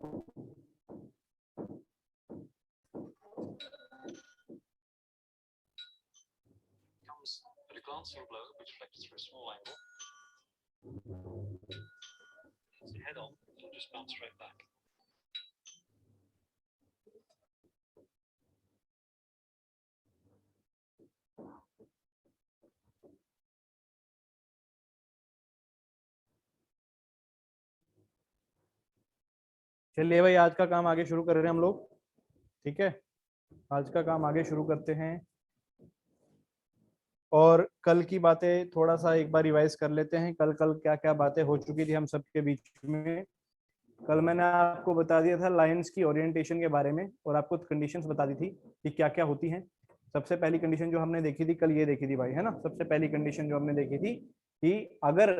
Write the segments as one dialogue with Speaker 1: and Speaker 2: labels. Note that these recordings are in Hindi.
Speaker 1: At a glancing blow which reflects through a small angle. So head on, it'll just bounce straight back.
Speaker 2: चलिए भाई, आज का काम आगे शुरू कर रहे हैं हम लोग। ठीक है, आज का काम आगे शुरू करते हैं और कल की बातें थोड़ा सा एक बार रिवाइज कर लेते हैं। कल क्या क्या बातें हो चुकी थी हम सबके बीच में। कल मैंने आपको बता दिया था लाइंस की ओरिएंटेशन के बारे में और आपको कंडीशंस बता दी थी कि क्या क्या होती हैं। सबसे पहली कंडीशन जो हमने देखी थी कल ये देखी थी भाई, है ना। सबसे पहली कंडीशन जो हमने देखी थी कि अगर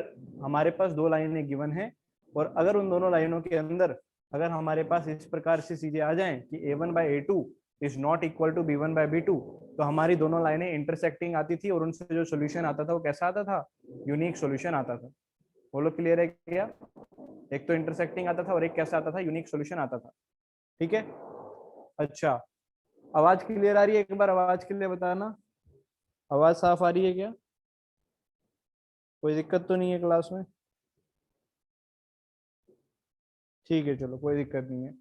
Speaker 2: हमारे पास दो लाइनें गिवन हैं और अगर उन दोनों लाइनों के अंदर अगर हमारे पास इस प्रकार से चीजें आ जाएं कि a1/a2 is not equal to b1/b2, तो हमारी दोनों लाइनें इंटरसेक्टिंग आती थी और उनसे जो सोल्यूशन आता था वो कैसा आता था, यूनिक सोल्यूशन आता था। बोलो क्लियर है क्या? एक तो इंटरसेक्टिंग आता था और एक कैसा आता था, यूनिक सॉल्यूशन आता था। ठीक है, अच्छा आवाज क्लियर आ रही है? एक बार आवाज के लिए बताना, आवाज साफ आ रही है क्या? कोई दिक्कत तो नहीं है क्लास में? ठीक है, चलो कोई दिक्कत नहीं है।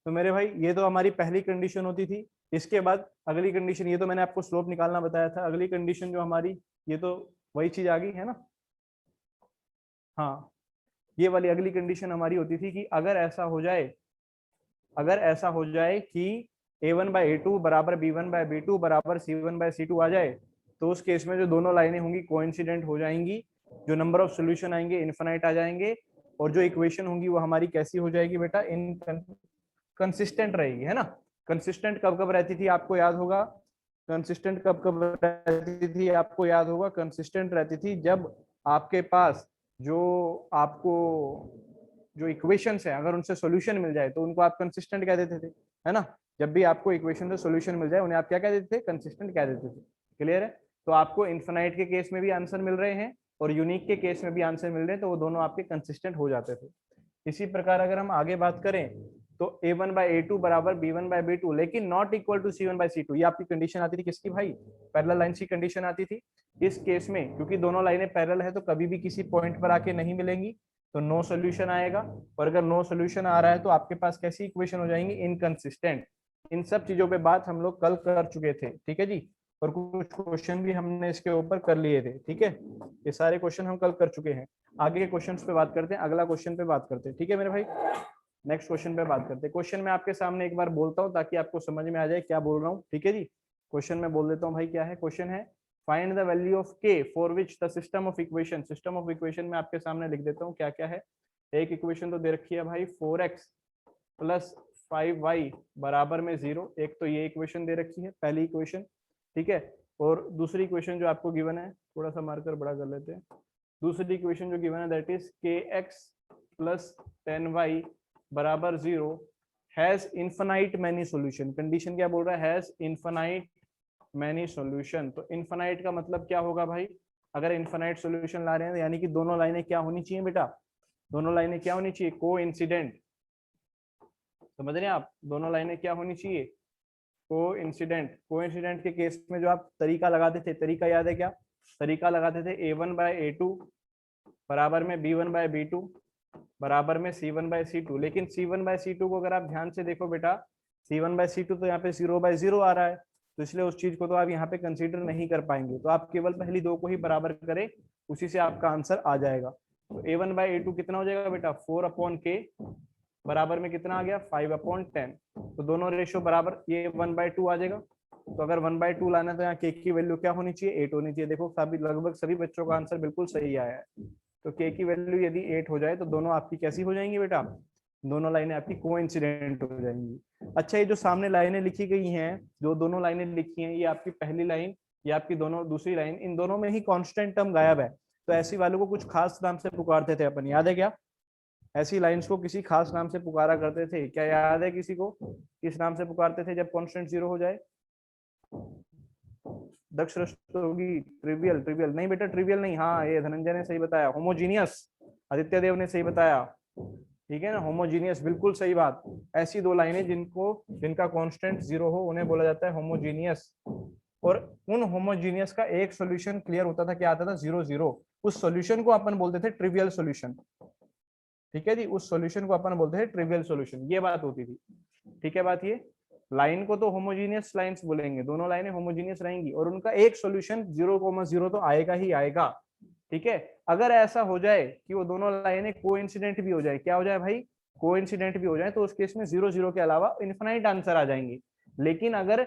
Speaker 2: तो मेरे भाई ये तो हमारी पहली कंडीशन होती थी। इसके बाद अगली कंडीशन, ये तो मैंने आपको स्लोप निकालना बताया था। अगली कंडीशन जो हमारी, ये तो वही चीज आ गई है ना। हाँ, ये वाली अगली कंडीशन हमारी होती थी कि अगर ऐसा हो जाए कि a1/a2 बराबर b1/b2 बराबर c1/c2 आ जाए, तो उस केस में जो दोनों लाइनें होंगी कोइंसिडेंट हो जाएंगी, जो नंबर ऑफ सॉल्यूशन आएंगे इनफिनाइट आ जाएंगे, और जो इक्वेशन होंगी वो हमारी कैसी हो जाएगी बेटा, कंसिस्टेंट रहेगी, है ना। कंसिस्टेंट कब कब रहती थी आपको याद होगा? कंसिस्टेंट कब कब रहती थी आपको याद होगा? कंसिस्टेंट रहती थी जब आपके पास जो आपको जो इक्वेशंस है अगर उनसे सॉल्यूशन मिल जाए तो उनको आप कंसिस्टेंट कह देते थे, है ना। जब भी आपको इक्वेशन से सॉल्यूशन मिल जाए उन्हें आप क्या कह देते थे, कंसिस्टेंट कह देते थे। क्लियर है? तो आपको इनफिनाइट के केस में भी आंसर मिल रहे हैं और यूनिक के केस में भी आंसर मिल रहे हैं, तो वो दोनों आपके कंसिस्टेंट हो जाते थे। इसी प्रकार अगर हम आगे बात करें तो a1/a2 बराबर b1/b2 लेकिन नॉट इक्वल टू c1/c2, ये आपकी कंडीशन आती थी किसकी भाई? पैरेलल लाइन की कंडीशन आती थी। इस केस में क्योंकि दोनों लाइनें पैरेलल है तो कभी भी किसी पॉइंट पर आके नहीं मिलेंगी, तो नो सोल्यूशन आएगा। और अगर नो सोल्यूशन आ रहा है तो आपके पास कैसी इक्वेशन हो जाएंगी, इनकंसिस्टेंट। इन सब चीजों पे बात हम लोग कल कर चुके थे, ठीक है जी। और कुछ क्वेश्चन भी हमने इसके ऊपर कर लिए थे, ठीक है। ये सारे क्वेश्चन हम कल कर चुके हैं। आगे के क्वेश्चंस पे बात करते हैं, अगला क्वेश्चन पे बात करते हैं, ठीक है मेरे भाई। नेक्स्ट क्वेश्चन पे बात करते हैं। क्वेश्चन मैं आपके सामने एक बार बोलता हूँ ताकि आपको समझ में आ जाए क्या बोल रहा हूँ, ठीक है जी। क्वेश्चन में बोल देता हूँ भाई, क्या है क्वेश्चन है, find the value of k for which the system of equation. System of equation में आपके सामने लिख देता हूँ क्या क्या है। एक इक्वेशन तो दे रखी है भाई 4x प्लस 5y बराबर में 0, एक तो ये इक्वेशन दे रखी है पहली इक्वेशन, ठीक है। और दूसरी इक्वेशन जो आपको गिवन है, थोड़ा सा मार्कर बड़ा कर लेते हैं। दूसरी इक्वेशन जो गिवन है that is kx plus 10y बराबर 0 has infinite many solution. Condition क्या बोल रहा है, हैज इनफिनाइट मैनी सॉल्यूशन। तो इनफिनाइट का मतलब क्या होगा भाई? अगर इनफिनाइट सॉल्यूशन ला रहे हैं यानी कि दोनों लाइनें क्या होनी चाहिए बेटा, दोनों लाइनें क्या होनी चाहिए, कोइंसिडेंट। समझ रहे हैं आप? दोनों लाइनें क्या होनी चाहिए, कोइंसिडेंट। कोइंसिडेंट के केस में जो आप तरीका लगाते थे, तरीका याद है क्या? तरीका लगाते थे a1/a2 बराबर में b1/b2 बराबर में c1/c2। लेकिन c1/c2 को अगर आप ध्यान से देखो बेटा, c1/c2 तो यहाँ पे 0/0 आ रहा है, तो इसलिए उस चीज को तो आप यहाँ पे कंसीडर नहीं कर पाएंगे। तो आप केवल पहली दो को ही बराबर करें, उसी से आपका आंसर आ जाएगा। तो a1/a2 कितना हो जाएगा बेटा, 4/k बराबर में कितना आ गया, 5/10। तो दोनों रेशियो बराबर, ये 1/2 आ जाएगा। तो अगर 1/2 लाना है तो यहाँ k की वैल्यू क्या होनी चाहिए, 8 होनी चाहिए। देखो सभी लगभग सभी बच्चों का आंसर बिल्कुल सही आया है। तो k की वैल्यू यदि 8 हो जाए तो दोनों आपकी कैसी हो जाएंगी बेटा, दोनों लाइनें आपकी कोइंसिडेंट हो जाएंगी। अच्छा, ये जो सामने लाइनें लिखी गई हैं, जो दोनों लाइनें लिखी हैं, ये आपकी पहली लाइन, ये आपकी दोनों दूसरी लाइन, इन दोनों में ही कांस्टेंट टर्म गायब है। तो ऐसी वालों को कुछ खास नाम से पुकारते थे अपन, याद है क्या? ऐसी लाइंस को किसी खास नाम से पुकारा करते थे, क्या याद है किसी को? किस नाम से पुकारते थे जब कांस्टेंट 0 हो जाए? दक्ष होगी, ट्रिवियल। ट्रिवियल नहीं बेटा, ट्रिवियल नहीं। हाँ, ये धनंजय ने सही बताया, होमोजीनियस। आदित्य देव ने सही बताया, ठीक है ना, होमोजीनियस, बिल्कुल सही बात। ऐसी दो लाइनें जिनका कांस्टेंट जीरो हो उन्हें बोला जाता है होमोजीनियस। और उन होमोजीनियस का एक सॉल्यूशन क्लियर होता था, क्या आता था, 0 0। उस सॉल्यूशन को अपन बोलते थे ट्रिवियल सॉल्यूशन। ठीक है जी, उस सॉल्यूशन को अपन बोलते हैं ट्रिवियल सॉल्यूशन, ये बात होती थी। ठीक है बात ये, लाइन को तो होमोजीनियस लाइंस बोलेंगे, दोनों लाइनें होमोजीनियस रहेंगी और उनका एक सॉल्यूशन 0,0 तो आएगा ही आएगा। ठीक है, अगर ऐसा हो जाए कि वो दोनों लाइनें कोइंसिडेंट भी हो जाए, क्या हो जाए भाई, कोइंसिडेंट भी हो जाए, तो उस केस में 0 0 के अलावा इनफाइनाइट आंसर आ जाएंगे। लेकिन अगर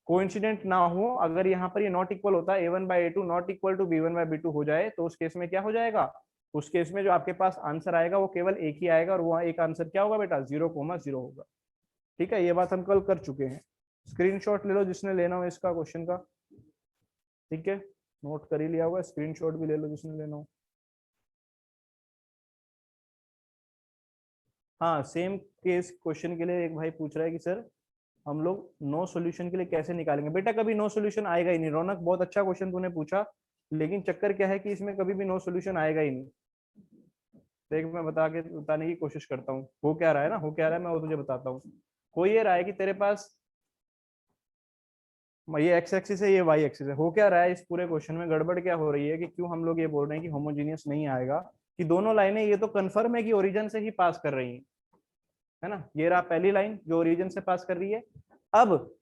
Speaker 2: कोइंसिडेंट ना हो, अगर यहाँ पर ये नॉट इक्वल होता है a1/a2 not equal to b1/b2 हो जाए, तो उस केस में क्या हो जाएगा, उस केस में जो आपके पास आंसर आएगा वो केवल एक ही आएगा, और वो एक आंसर क्या होगा बेटा, 0,0 होगा। ठीक है, ये बात हम कल कर चुके हैं। स्क्रीनशॉट ले लो जिसने लेना हो इसका क्वेश्चन का। ठीक है, नोट कर ही लिया होगा, स्क्रीनशॉट भी ले लो जिसने लेना हो। हाँ, सेम केस क्वेश्चन के लिए एक भाई पूछ रहा है कि सर हम लोग नो सॉल्यूशन के लिए कैसे निकालेंगे। बेटा कभी नो सॉल्यूशन आएगा ही नहीं। रौनक, बहुत अच्छा क्वेश्चन तूने पूछा, लेकिन चक्कर क्या है कि इसमें कभी भी नो सॉल्यूशन आएगा ही नहीं। देख मैं बताने की कोशिश करता हूँ हो क्या रहा है ना, हो क्या रहा है मैं वो तुझे बताता हूँ। हो ये रहा है कि तेरे पास ये एक्स एक्सिस है, ये वाई एक्सिस है। हो क्या रहा है इस पूरे क्वेश्चन में, गड़बड़ क्या हो रही है कि क्यों हम लोग ये बोल रहे हैं कि होमोजीनियस नहीं आएगा, कि दोनों लाइनें ये तो कंफर्म है कि ओरिजिन से ही पास कर रही हैं, है ना। ये रहा पहली लाइन जो ओरिजिन से पास कर रही है। अब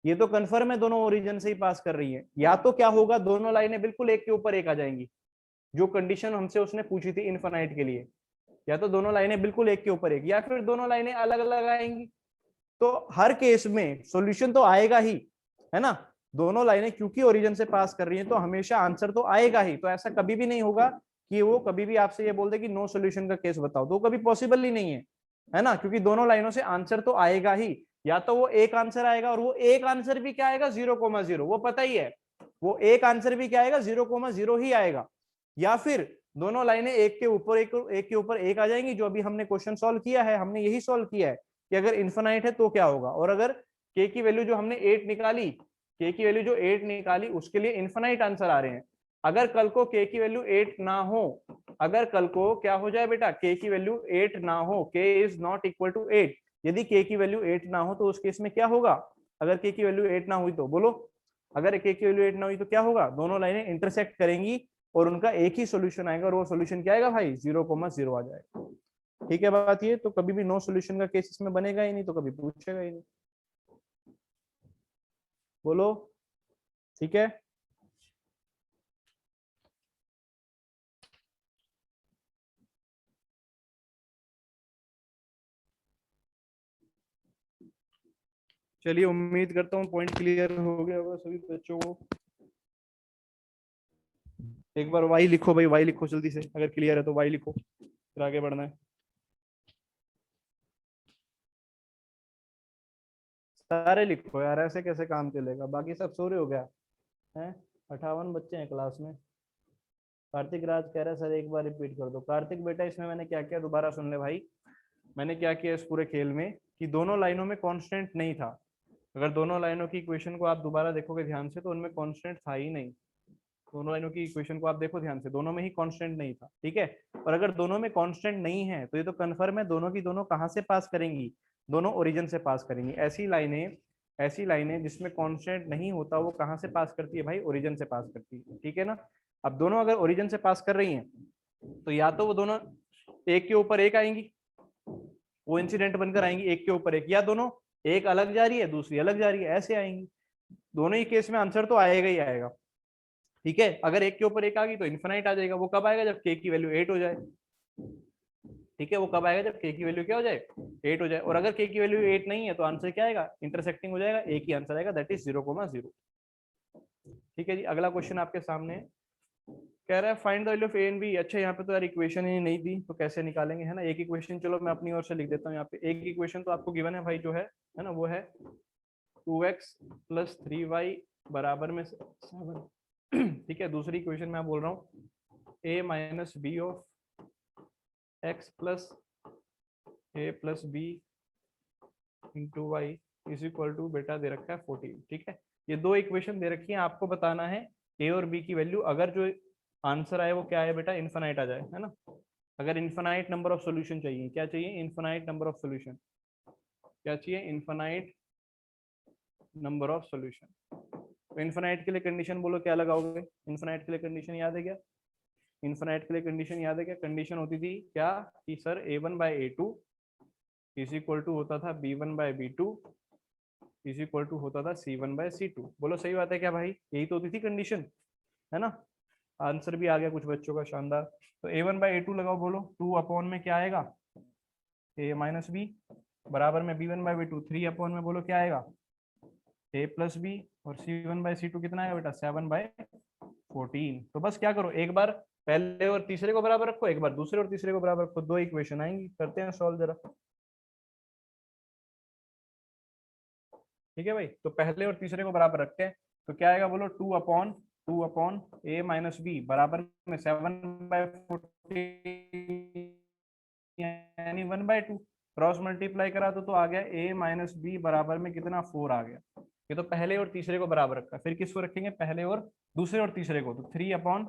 Speaker 2: ये तो कंफर्म है दोनों ओरिजिन से ही पास कर रही है, या तो क्या होगा, दोनों लाइनें बिल्कुल एक के ऊपर एक आ जाएंगी, जो कंडीशन हमसे उसने पूछी थी इनफाइनाइट के लिए। या तो दोनों लाइनें बिल्कुल एक के ऊपर एक, या फिर दोनों लाइनें अलग अलग आएंगी। तो हर केस में सॉल्यूशन तो आएगा ही, है ना। दोनों लाइनें क्योंकि ओरिजिन से पास कर रही हैं तो हमेशा आंसर तो आएगा ही। तो ऐसा कभी भी नहीं होगा कि वो कभी भी आपसे ये बोल दे कि नो सॉल्यूशन का केस बताओ, तो कभी पॉसिबल ही नहीं है ना, क्योंकि दोनों लाइनों से आंसर तो आएगा ही। या तो वो एक आंसर आएगा, और वो एक आंसर भी क्या आएगा, 0,0, वो पता ही है, वो एक आंसर भी क्या आएगा, 0,0 ही आएगा। या फिर दोनों लाइनें एक के ऊपर एक आ जाएंगी, जो अभी हमने क्वेश्चन सॉल्व किया है, हमने यही सॉल्व किया है कि अगर इन्फिनाइट है तो क्या होगा। और अगर के की वैल्यू जो हमने 8 निकाली, के की वैल्यू जो 8 निकाली उसके लिए इन्फिनाइट आंसर आ रहे हैं। अगर कल को के की वैल्यू 8 ना हो, अगर कल को क्या हो जाए बेटा, के की वैल्यू 8 ना हो, के इज नॉट इक्वल टू 8, यदि के की वैल्यू 8 ना हो तो उस केस में क्या होगा, अगर के की वैल्यू 8 ना हुई तो बोलो, अगर के की वैल्यू 8 ना हुई तो क्या होगा, दोनों लाइनें इंटरसेक्ट करेंगी और उनका एक ही सॉल्यूशन आएगा, और वो सॉल्यूशन क्या आएगा भाई, 0,0 आ जाएगा। ठीक है बात ये, तो कभी भी नो सॉल्यूशन का केस इसमें बनेगा ही नहीं, तो कभी पूछेगा ही नहीं। बोलो, ठीक है। चलिए, उम्मीद करता हूँ पॉइंट क्लियर हो गया होगा सभी बच्चों को। एक बार वाई लिखो भाई, वाई लिखो जल्दी से, अगर क्लियर है तो वाई लिखो, फिर आगे बढ़ना है। सारे लिखो यार, ऐसे कैसे काम चलेगा, बाकी सब सो रहे हो गया है। 58 बच्चे हैं क्लास में। कार्तिक राज कह रहा है सर एक बार रिपीट कर दो। कार्तिक बेटा इसमें मैंने क्या किया दोबारा सुन ले भाई। मैंने क्या किया इस पूरे खेल में कि दोनों लाइनों में कांस्टेंट नहीं था। अगर दोनों लाइनों की इक्वेशन को आप दोबारा देखोगे ध्यान से तो उनमें कांस्टेंट था ही नहीं। दोनों लाइनों की इक्वेशन को आप देखो ध्यान से, दोनों में ही कांस्टेंट नहीं था। ठीक है, और अगर दोनों में कांस्टेंट नहीं है तो ये तो कंफर्म है दोनों की दोनों कहां से पास करेंगी, दोनों ओरिजिन से पास करेंगी। ऐसी लाइनें जिसमें कांस्टेंट नहीं होता वो कहां से पास करती है भाई, ओरिजिन से पास करती है। ठीक है ना। अब दोनों अगर ओरिजिन से पास कर रही हैं तो या तो वो दोनों एक के ऊपर एक आएंगी, कोइंसिडेंट बनकर आएंगी एक के ऊपर एक, या दोनों एक अलग जा रही है दूसरी अलग जा रही है, ऐसे आएंगी। दोनों ही केस में आंसर तो आएगा ही आएगा। ठीक है, अगर एक के ऊपर एक आ गई तो इन्फिनाइट आ जाएगा। वो कब आएगा, जब के की वैल्यू 8 हो जाए। ठीक है, वो कब आएगा, जब के की वैल्यू क्या हो जाए, 8 हो जाए। और अगर के की वैल्यू 8 नहीं है तो आंसर क्या आएगा, इंटरसेक्टिंग हो जाएगा, एक ही आंसर आएगा, दैट इज 0,0। ठीक है जी, अगला क्वेश्चन आपके सामने कह रहा है find the value of A and B. अच्छा, यहाँ पे तो यार इक्वेशन ही नहीं दी तो कैसे निकालेंगे, है ना। एक इक्वेशन चलो मैं अपनी ओर से लिख देता हूँ यहाँ पे। एक इक्वेशन तो आपको गिवन है भाई, जो है ना, वो है 2x + 3y बराबर में 7। ठीक है, दूसरी इक्वेशन मैं बोल रहा हूँ a - b of x + a + b into Y is equal to, बेटा दे रखा है 14। ठीक है, ये दो इक्वेशन दे रखी है, आपको बताना है a और b की वैल्यू। अगर जो आंसर आए वो क्या है बेटा, इन्फिनाइट आ जाए, है ना। अगर इन्फिनाइट नंबर ऑफ सॉल्यूशन चाहिए, क्या चाहिए? Infinite number of solution. क्या चाहिए? Infinite number of solution. तो इन्फिनाइट के लिए कंडीशन बोलो, क्या लगाओगे? इन्फिनाइट के लिए कंडीशन याद है क्या? इन्फिनाइट के लिए कंडीशन याद है क्या? कंडीशन होती थी क्या कि sir a1/a2 is equal to होता था b1/b2 इज इक्वल टू होता था c1/c2। बोलो सही बात है क्या भाई? यही तो होती थी कंडीशन, है ना? आंसर भी आ गया कुछ बच्चों का, शानदार। तो a1/a2 लगाओ, बोलो 2 अपॉन में क्या आएगा? a माइनस बी, बराबर में b1/b2 3 अपॉन में बोलो क्या आएगा? a प्लस बी, और c1/c2 कितना आएगा बेटा? 7/14। तो बस क्या करो, एक बार पहले और तीसरे को बराबर रखो, एक बार दूसरे और तीसरे को बराबर रखो, दो इक्वेशन आएंगी। करते हैं सॉल्व जरा। ठीक है भाई, तो पहले और तीसरे को बराबर रखते हैं। तो क्या आएगा बोलो? 2 अपॉन a माइनस बी बराबर में 7/14 यानी 1/2। क्रॉस मल्टीप्लाई करा तो आ गया a माइनस बी बराबर में कितना? 4 आ गया। ये तो पहले और तीसरे को बराबर रखा। फिर किसको रखेंगे? पहले और दूसरे और तीसरे को। तो 3 अपॉन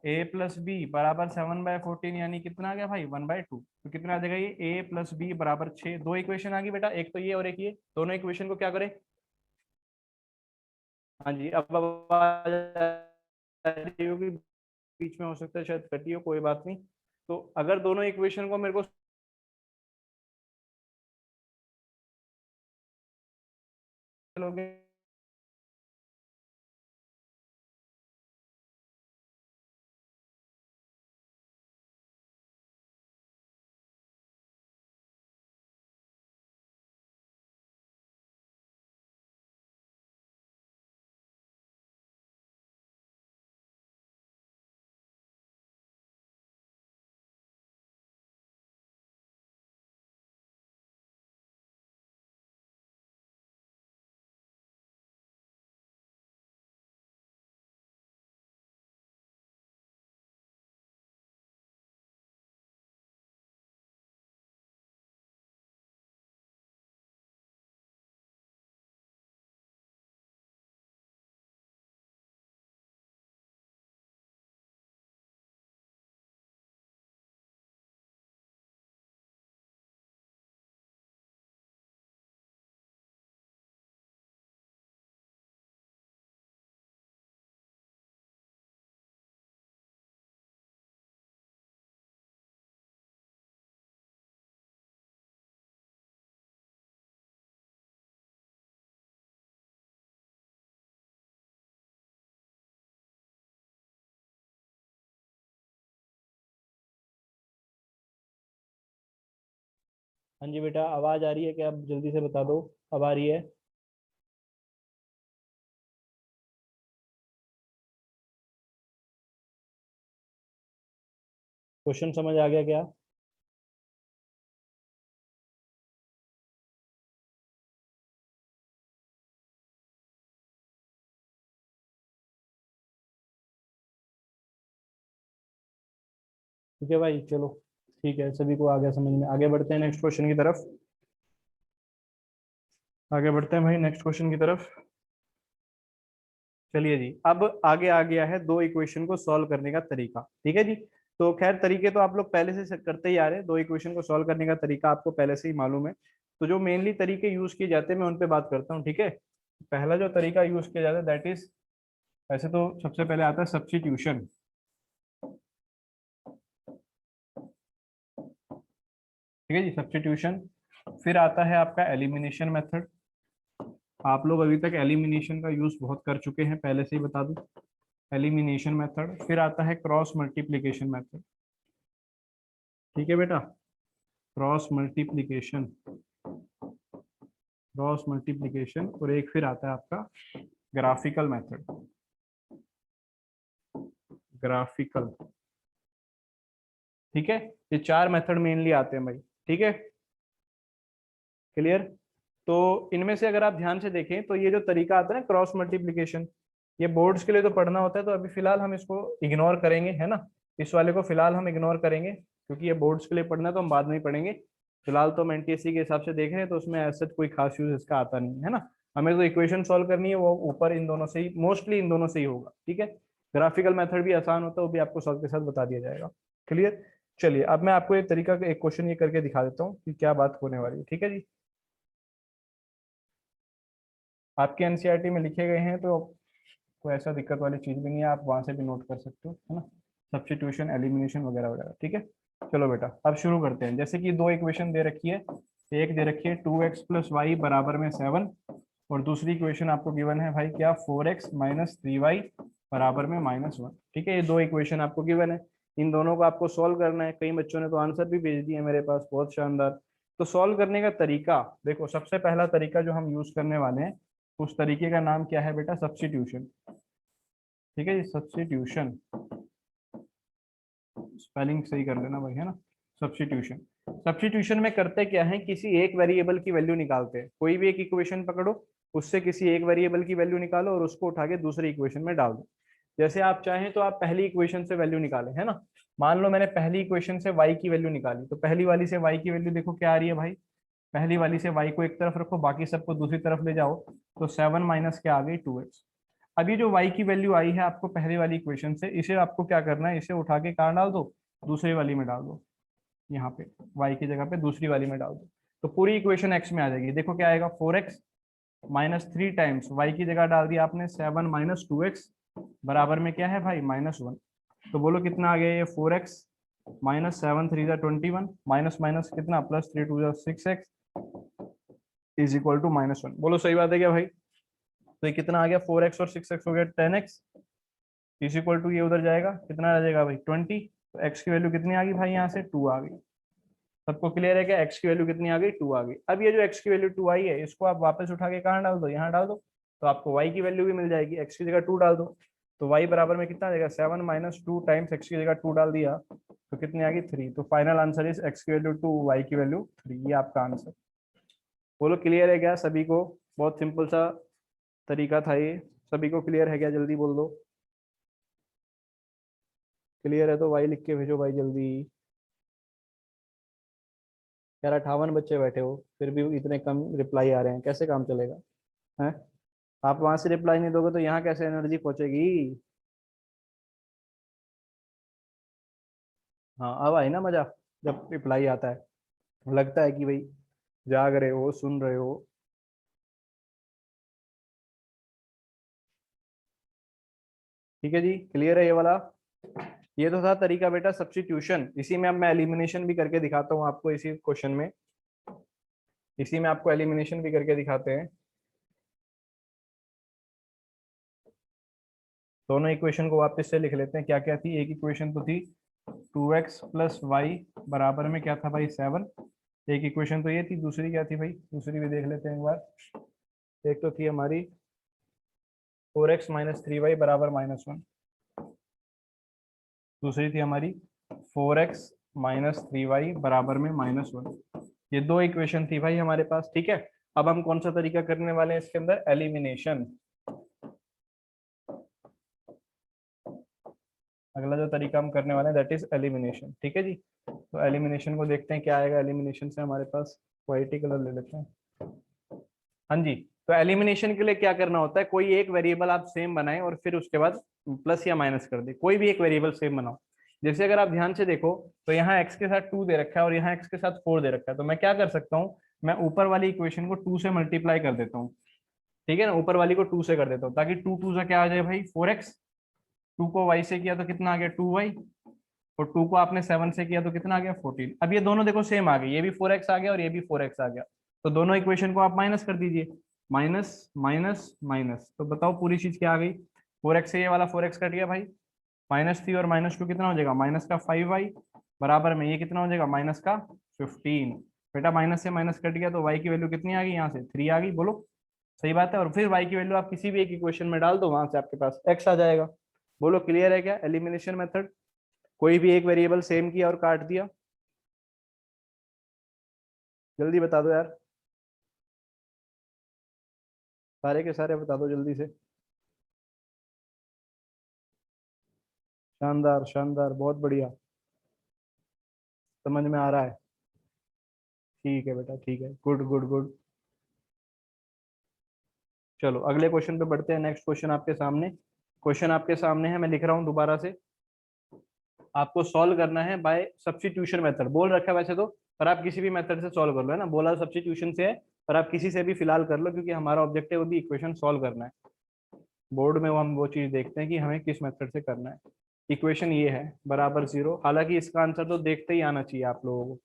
Speaker 2: a प्लस बी बराबर 7/14 यानी कितना आ गया भाई? 1/2। तो कितना आ जाएगा ये? a प्लस बी बराबर 6। दो इक्वेशन आ गई बेटा, एक तो ये और एक ये। दोनों इक्वेशन को क्या करें? हाँ जी, अब आवाज आ रही होगी, बीच में हो सकता है शायद कटी हो, कोई बात नहीं। तो अगर दोनों इक्वेशन को मेरे को लोगे, हाँ जी बेटा, आवाज आ रही है क्या? आप जल्दी से बता दो, अब आ रही है? क्वेश्चन समझ आ गया क्या? ठीक है भाई, चलो ठीक है, सभी को आ गया समझ में। आगे बढ़ते हैं नेक्स्ट क्वेश्चन की तरफ। आगे बढ़ते हैं भाई नेक्स्ट क्वेश्चन की तरफ। चलिए जी, अब आगे आ गया है दो इक्वेशन को सॉल्व करने का तरीका। ठीक है जी, तो खैर तरीके तो आप लोग पहले से करते ही आ रहे हैं, दो इक्वेशन को सॉल्व करने का तरीका आपको पहले से ही मालूम है। तो जो मेनली तरीके यूज किए जाते हैं मैं उन पे बात करता हूँ। ठीक है, पहला जो तरीका यूज किया जाता है दैट इज, वैसे तो सबसे पहले आता है सब्स्टिट्यूशन। ठीक है जी, सब्स्टिट्यूशन। फिर आता है आपका एलिमिनेशन मेथड। आप लोग अभी तक एलिमिनेशन का यूज बहुत कर चुके हैं, पहले से ही बता दूं, एलिमिनेशन मेथड। फिर आता है क्रॉस मल्टीप्लिकेशन मेथड। ठीक है बेटा, क्रॉस मल्टीप्लिकेशन, क्रॉस मल्टीप्लिकेशन। और एक फिर आता है आपका ग्राफिकल मेथड, ग्राफिकल। ठीक है, ये चार मेथड मेनली आते हैं भाई। ठीक है, क्लियर? तो इनमें से अगर आप ध्यान से देखें तो ये जो तरीका आता है ना क्रॉस मल्टीप्लिकेशन, ये बोर्ड्स के लिए तो पढ़ना होता है, तो अभी फिलहाल हम इसको इग्नोर करेंगे, है ना? इस वाले को फिलहाल हम इग्नोर करेंगे, क्योंकि ये बोर्ड्स के लिए पढ़ना है तो हम बाद में ही पढ़ेंगे। फिलहाल तो हम एनटीएससी के हिसाब से देख रहे हैं, तो उसमें ऐसा कोई खास यूज इसका आता नहीं है ना। हमें जो इक्वेशन सॉल्व करनी है वो ऊपर इन दोनों से ही, मोस्टली इन दोनों से ही होगा। ठीक है, ग्राफिकल मेथड भी आसान होता है, वो भी आपको सॉल्व के साथ बता दिया जाएगा। क्लियर? चलिए अब मैं आपको एक तरीका का एक क्वेश्चन ये करके दिखा देता हूँ कि क्या बात होने वाली है, ठीक है जी। आपके एनसीईआरटी में लिखे गए हैं तो कोई ऐसा दिक्कत वाली चीज भी नहीं है, आप वहां से भी नोट कर सकते हो, है ना। सब्स्टिट्यूशन, एलिमिनेशन वगैरह वगैरह, ठीक है। चलो बेटा अब शुरू करते हैं। जैसे कि दो इक्वेशन दे रखी है, एक दे रखी है 2x+y बराबर में 7, और दूसरी इक्वेशन आपको गिवन है भाई क्या, 4x-3y बराबर में -1, ठीक है। ये दो इक्वेशन आपको गिवन है, इन दोनों को आपको सॉल्व करना है। कई बच्चों ने तो आंसर भी भेज दिए मेरे पास, बहुत शानदार। तो सॉल्व करने का तरीका देखो, सबसे पहला तरीका जो हम यूज करने वाले हैं उस तरीके का नाम क्या है बेटा, सब्स्टिट्यूशन, ठीक है। सब्स्टिट्यूशन, स्पेलिंग सही कर लेना भाई, है ना। सब्स्टिट्यूशन, सब्स्टिट्यूशन में करते क्या है, किसी एक वेरिएबल की वैल्यू निकालते हैं। कोई भी एक इक्वेशन पकड़ो, उससे किसी एक वेरिएबल की वैल्यू निकालो और उसको उठा के दूसरी इक्वेशन में डाल दो। जैसे आप चाहें तो आप पहली इक्वेशन से वैल्यू निकालें, है ना। मान लो मैंने पहली इक्वेशन से y की वैल्यू निकाली, तो पहली वाली से y की वैल्यू देखो क्या आ रही है भाई। पहली वाली से y को एक तरफ रखो, बाकी सबको दूसरी तरफ ले जाओ, तो 7 माइनस क्या आ गई, 2x। अभी जो y की वैल्यू आई है आपको पहले वाली इक्वेशन से, इसे आपको क्या करना है, इसे उठा के कहाँ डाल दो, दूसरी वाली में डाल दो। यहाँ पे y की जगह पे दूसरी वाली में डाल दो, तो पूरी इक्वेशन x में आ जाएगी। देखो क्या आएगा, 4x-3 टाइम्स y की जगह डाल दिया आपने 7-2x बराबर में क्या है भाई, -1। तो बोलो कितना आ गया ये, 4x-7 3 = 21, माइनस माइनस कितना, +3 2 6x इज इक्वल टू -1। बोलो सही बात है क्या भाई। तो ये कितना आ गया, 4x और 6x हो गया 10x इज इक्वल टू, ये उधर जाएगा कितना आ जाएगा भाई, 20। तो x की वैल्यू कितनी आ गई भाई, यहाँ से 2 आ गई। सबको क्लियर है क्या, x की वैल्यू कितनी आ गई, 2 आ गई। अब ये जो x की वैल्यू 2 आई है, इसको आप वापस उठा के कहाँ डाल दो, यहाँ डाल दो, तो आपको y की वैल्यू भी मिल जाएगी। x की जगह 2 डाल दो, तो y बराबर में कितना आ जाएगा, 7-2 टाइम्स x की जगह 2 डाल दिया तो कितनी आ गई, 3। तो फाइनल आंसर इज x की वैल्यू 2, y की वैल्यू 3, ये आपका आंसर। बोलो क्लियर है क्या सभी को, बहुत सिंपल सा तरीका था ये, सभी को क्लियर है क्या, जल्दी बोल दो। क्लियर है तो वाई लिख के भेजो भाई जल्दी। यार 58 बच्चे बैठे हो, फिर भी इतने कम रिप्लाई आ रहे हैं, कैसे काम चलेगा है। आप वहां से रिप्लाई नहीं दोगे तो यहाँ कैसे एनर्जी पहुंचेगी। हाँ अब आई ना मजा, जब रिप्लाई आता है लगता है कि भाई जाग रहे हो, सुन रहे हो। ठीक है जी, क्लियर है ये वाला। ये तो था तरीका बेटा सब्स्टिट्यूशन, इसी में अब मैं एलिमिनेशन भी करके दिखाता हूँ आपको, इसी क्वेश्चन में, इसी में आपको एलिमिनेशन भी करके दिखाते हैं। दोनों इक्वेशन को वापस से लिख लेते हैं, क्या क्या थी। एक इक्वेशन तो थी 2x+y बराबर में क्या था भाई, 7। एक इक्वेशन तो ये थी, दूसरी क्या थी भाई, दूसरी भी देख लेते हैं एक बार। एक तो थी हमारी 4x-3y बराबर -1, दूसरी थी हमारी 4x-3y बराबर में -1। ये दो इक्वेशन थी भाई हमारे पास, ठीक है। अब हम कौन सा तरीका करने वाले हैं इसके अंदर, एलिमिनेशन। अगला जो तरीका हम करने वाले हैं दैट इज एलिमिनेशन, ठीक है जी। तो एलिमिनेशन को देखते हैं क्या आएगा एलिमिनेशन से हमारे पास। व्हाइट ही कलर ले लेते हैं। हाँ जी, तो एलिमिनेशन के लिए क्या करना होता है, कोई एक वेरिएबल आप सेम बनाएं और फिर उसके बाद प्लस या माइनस कर दे, कोई भी एक वेरिएबल सेम बनाओ। जैसे अगर आप ध्यान से देखो तो यहाँ x के साथ 2 दे रखा है और यहाँ x के साथ 4 दे रखा है, तो मैं क्या कर सकता हूँ, मैं ऊपर वाली इक्वेशन को 2 से मल्टीप्लाई कर देता हूँ, ठीक है ना। ऊपर वाली को 2 से कर देता हूँ ताकि 2 से क्या आ जाए भाई, 4x। 2 को y से किया तो कितना आ गया, 2y। और 2 को आपने 7 से किया तो कितना आ गया, 14। अब ये दोनों देखो सेम आ गए, ये भी 4x आ गया और ये भी 4x आ गया, तो दोनों इक्वेशन को आप माइनस कर दीजिए, माइनस माइनस माइनस, तो बताओ पूरी चीज क्या आ गई। 4x से ये वाला 4x कट गया भाई, -3 और -2 कितना हो जाएगा, माइनस का 5y बराबर में ये कितना हो जाएगा, माइनस का 15। बेटा माइनस से माइनस कट गया तो y की वैल्यू कितनी आ गई, यहाँ से 3 आ गई, बोलो सही बात है। और फिर y की वैल्यू आप किसी भी एक इक्वेशन में डाल दो, वहां से आपके पास x आ जाएगा। बोलो क्लियर है क्या एलिमिनेशन मेथड, कोई भी एक वेरिएबल सेम किया और काट दिया। जल्दी बता दो यार, सारे के सारे बता दो जल्दी से। शानदार शानदार, बहुत बढ़िया, समझ में आ रहा है। ठीक है बेटा ठीक है, गुड गुड गुड। चलो अगले क्वेश्चन पे बढ़ते हैं। नेक्स्ट क्वेश्चन आपके सामने, क्वेश्चन आपके सामने है, मैं लिख रहा हूँ दोबारा से। आपको सॉल्व करना है बाय सब्स्टिट्यूशन मेथड, बोल रखा है वैसे तो, पर आप किसी भी मेथड से सॉल्व कर लो, है ना, बोला सब्स्टिट्यूशन से है, पर आप किसी से भी फिलहाल कर लो, क्योंकि हमारा ऑब्जेक्टिव भी इक्वेशन सॉल्व करना है। बोर्ड में वो हम वो चीज देखते हैं कि हमें किस मेथड से करना है। इक्वेशन ये है बराबर 0, हालांकि इसका आंसर तो देखते ही आना चाहिए आप लोगों को,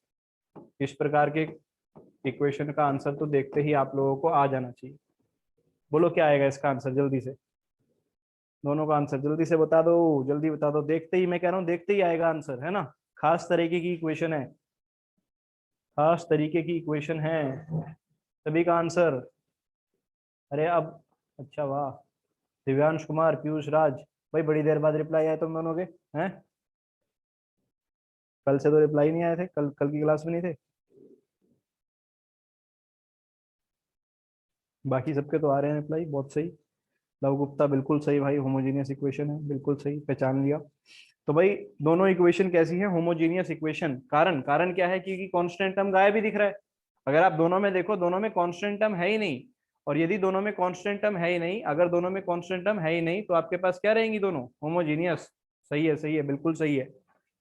Speaker 2: इस प्रकार के इक्वेशन का आंसर तो देखते ही आप लोगों को आ जाना चाहिए। बोलो क्या आएगा इसका आंसर जल्दी से, दोनों का आंसर जल्दी से बता दो, जल्दी बता दो, देखते ही, मैं कह रहा हूँ देखते ही आएगा आंसर, है ना। खास तरीके की इक्वेशन है, खास तरीके की इक्वेशन है, सभी का आंसर। अरे अब, अच्छा वाह, दिव्यांश कुमार, पीयूष राज, भाई बड़ी देर बाद रिप्लाई आया तुम दोनों के, हैं। कल से तो रिप्लाई नहीं आए थे, कल कल की क्लास में नहीं थे, बाकी सबके तो आ रहे हैं रिप्लाई, बहुत सही। लव गुप्ता बिल्कुल सही भाई, होमोजीनियस इक्वेशन है, बिल्कुल सही पहचान लिया। तो भाई दोनों इक्वेशन कैसी है, होमोजीनियस इक्वेशन। कारण कारण क्या है, क्योंकि कांस्टेंट टर्म गायब ही दिख रहा है। अगर आप दोनों में देखो, दोनों में कांस्टेंट टर्म है ही नहीं, और यदि दोनों में कांस्टेंट टर्म है ही नहीं, अगर दोनों में कांस्टेंट टर्म है ही नहीं, तो आपके पास क्या रहेंगी, दोनों होमोजीनियस। सही है बिल्कुल सही है,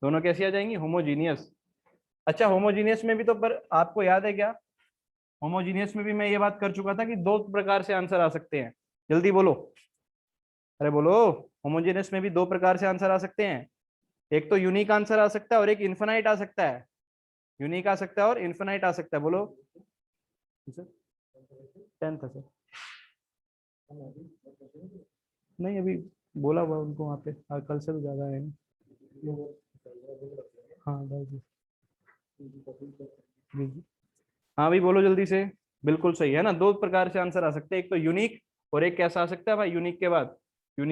Speaker 2: दोनों कैसी आ जाएंगी, होमोजीनियस। अच्छा होमोजीनियस में भी तो, पर आपको याद है क्या, होमोजीनियस में भी मैं ये बात कर चुका था कि दो प्रकार से आंसर आ सकते हैं, जल्दी बोलो, अरे बोलो। होमोजेनियस में भी दो प्रकार से आंसर आ सकते हैं, एक तो यूनिक आंसर आ सकता है और एक इन्फिनाइट आ सकता है। यूनिक आ सकता है और इन्फिनाइट आ सकता है, बोलो। 10 था सर, नहीं अभी बोला हुआ उनको वहाँ पे, कल से तो ज्यादा है नहीं। हाँ भाई जी, जी जी। हाँ भाई बोलो जल्दी से, बिल्कुल सही है ना, दो प्रकार से आंसर आ सकते हैं, एक तो यूनिक और एक कैसा आ सकता है भाई, यूनिक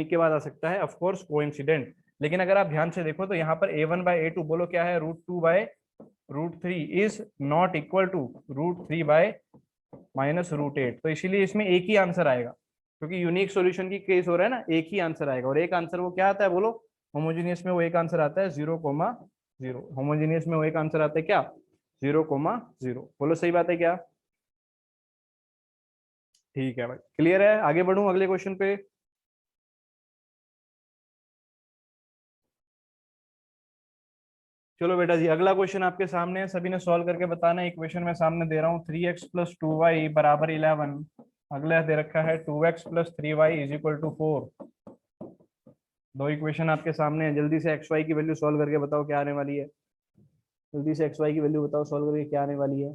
Speaker 2: के बाद आ सकता है ऑफ कोर्स कोइंसिडेंट। लेकिन अगर आप ध्यान से देखो तो यहाँ पर a1/a2 बोलो क्या है, √2/√3 इज नॉट इक्वल टू √3/-√8, तो इसीलिए इसमें एक ही आंसर आएगा, क्योंकि यूनिक सॉल्यूशन की केस हो रहा है ना, एक ही आंसर आएगा, और एक आंसर वो क्या आता है बोलो, होमोजीनियस में वो एक आंसर आता है 0,0, होमोजीनियस में वो एक आंसर आता है क्या, 0,0। बोलो सही बात है क्या, ठीक है भाई, क्लियर है, आगे बढ़ूं अगले क्वेश्चन पे। चलो बेटा जी, अगला क्वेश्चन आपके सामने है, सभी ने सॉल्व करके बताना है। इक्वेशन मैं सामने दे रहा हूँ, 3x + 2y = 11। अगला दे रखा है 2x + 3y = 4। दो इक्वेशन आपके सामने है, जल्दी से एक्स वाई की वैल्यू सॉल्व करके बताओ क्या आने वाली है, जल्दी से एक्स वाई की वैल्यू बताओ सॉल्व करके क्या आने वाली है,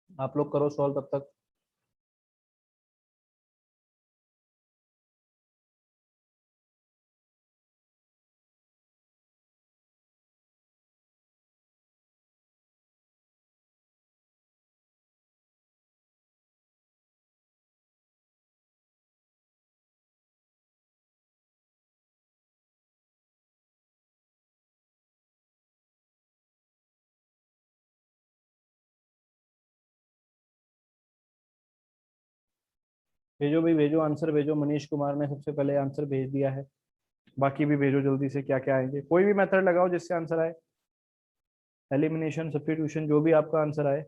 Speaker 2: आप लोग करो सॉल्व तब तक। भेजो भाई भेजो, आंसर भेजो, मनीष कुमार ने सबसे पहले आंसर भेज दिया है, बाकी भी भेजो जल्दी से, क्या क्या आएंगे, कोई भी मेथड लगाओ जिससे आंसर आए, एलिमिनेशन, सब्स्टिट्यूशन, जो भी आपका आंसर आए।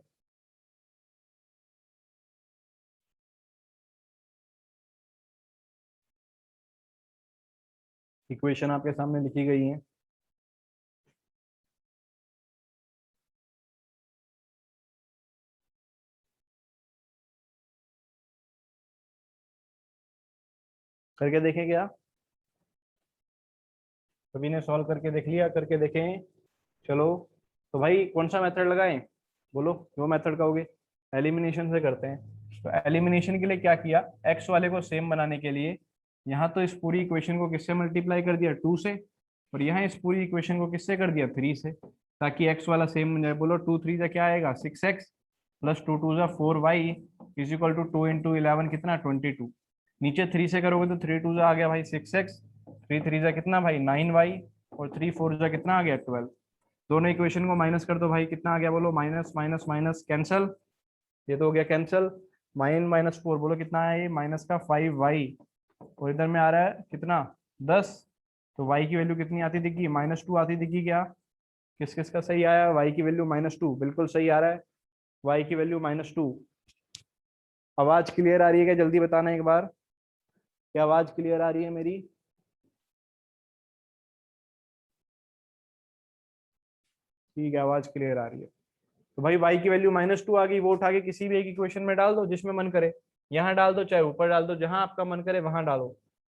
Speaker 2: इक्वेशन आपके सामने लिखी गई है, करके देखें क्या, सभी ने सॉल्व करके देख लिया, करके देखें, चलो। तो भाई कौन सा मेथड लगाएं, बोलो जो मेथड कहोगे, एलिमिनेशन से करते हैं। तो एलिमिनेशन के लिए क्या किया, एक्स वाले को सेम बनाने के लिए यहाँ तो इस पूरी इक्वेशन को किससे मल्टीप्लाई कर दिया, 2 से, और यहाँ इस पूरी इक्वेशन को किससे कर दिया, 3 से, ताकि एक्स वाला सेम बन जाए। बोलो 2 3 जा क्या आएगा, 6x + 2 2 = 4y = 2 × 11 कितना, 22। नीचे 3 से करोगे तो 3 2 जा आ गया भाई 6x, 3 3 जा कितना भाई 9y, और 3 4 जा कितना आ गया 12। दोनों इक्वेशन को माइनस कर दो भाई, कितना आ गया बोलो, माइनस माइनस माइनस कैंसल, ये तो हो गया कैंसल। -4 बोलो कितना है ये, -5y, और इधर में आ रहा है कितना, 10। तो y की वैल्यू कितनी आती दिखी, -2 आती दिखी क्या, किस किस का सही आया, y की वैल्यू -2 बिल्कुल सही आ रहा है, y की वैल्यू -2। आवाज क्लियर आ रही है क्या, जल्दी बताना एक बार, क्या आवाज क्लियर आ रही है मेरी, ठीक है, आवाज क्लियर आ रही है। तो भाई y की वैल्यू -2 आ गई, वो उठा के किसी भी एक इक्वेशन में डाल दो जिसमें मन करे, यहाँ डाल दो चाहे ऊपर डाल दो, जहां आपका मन करे वहां डालो।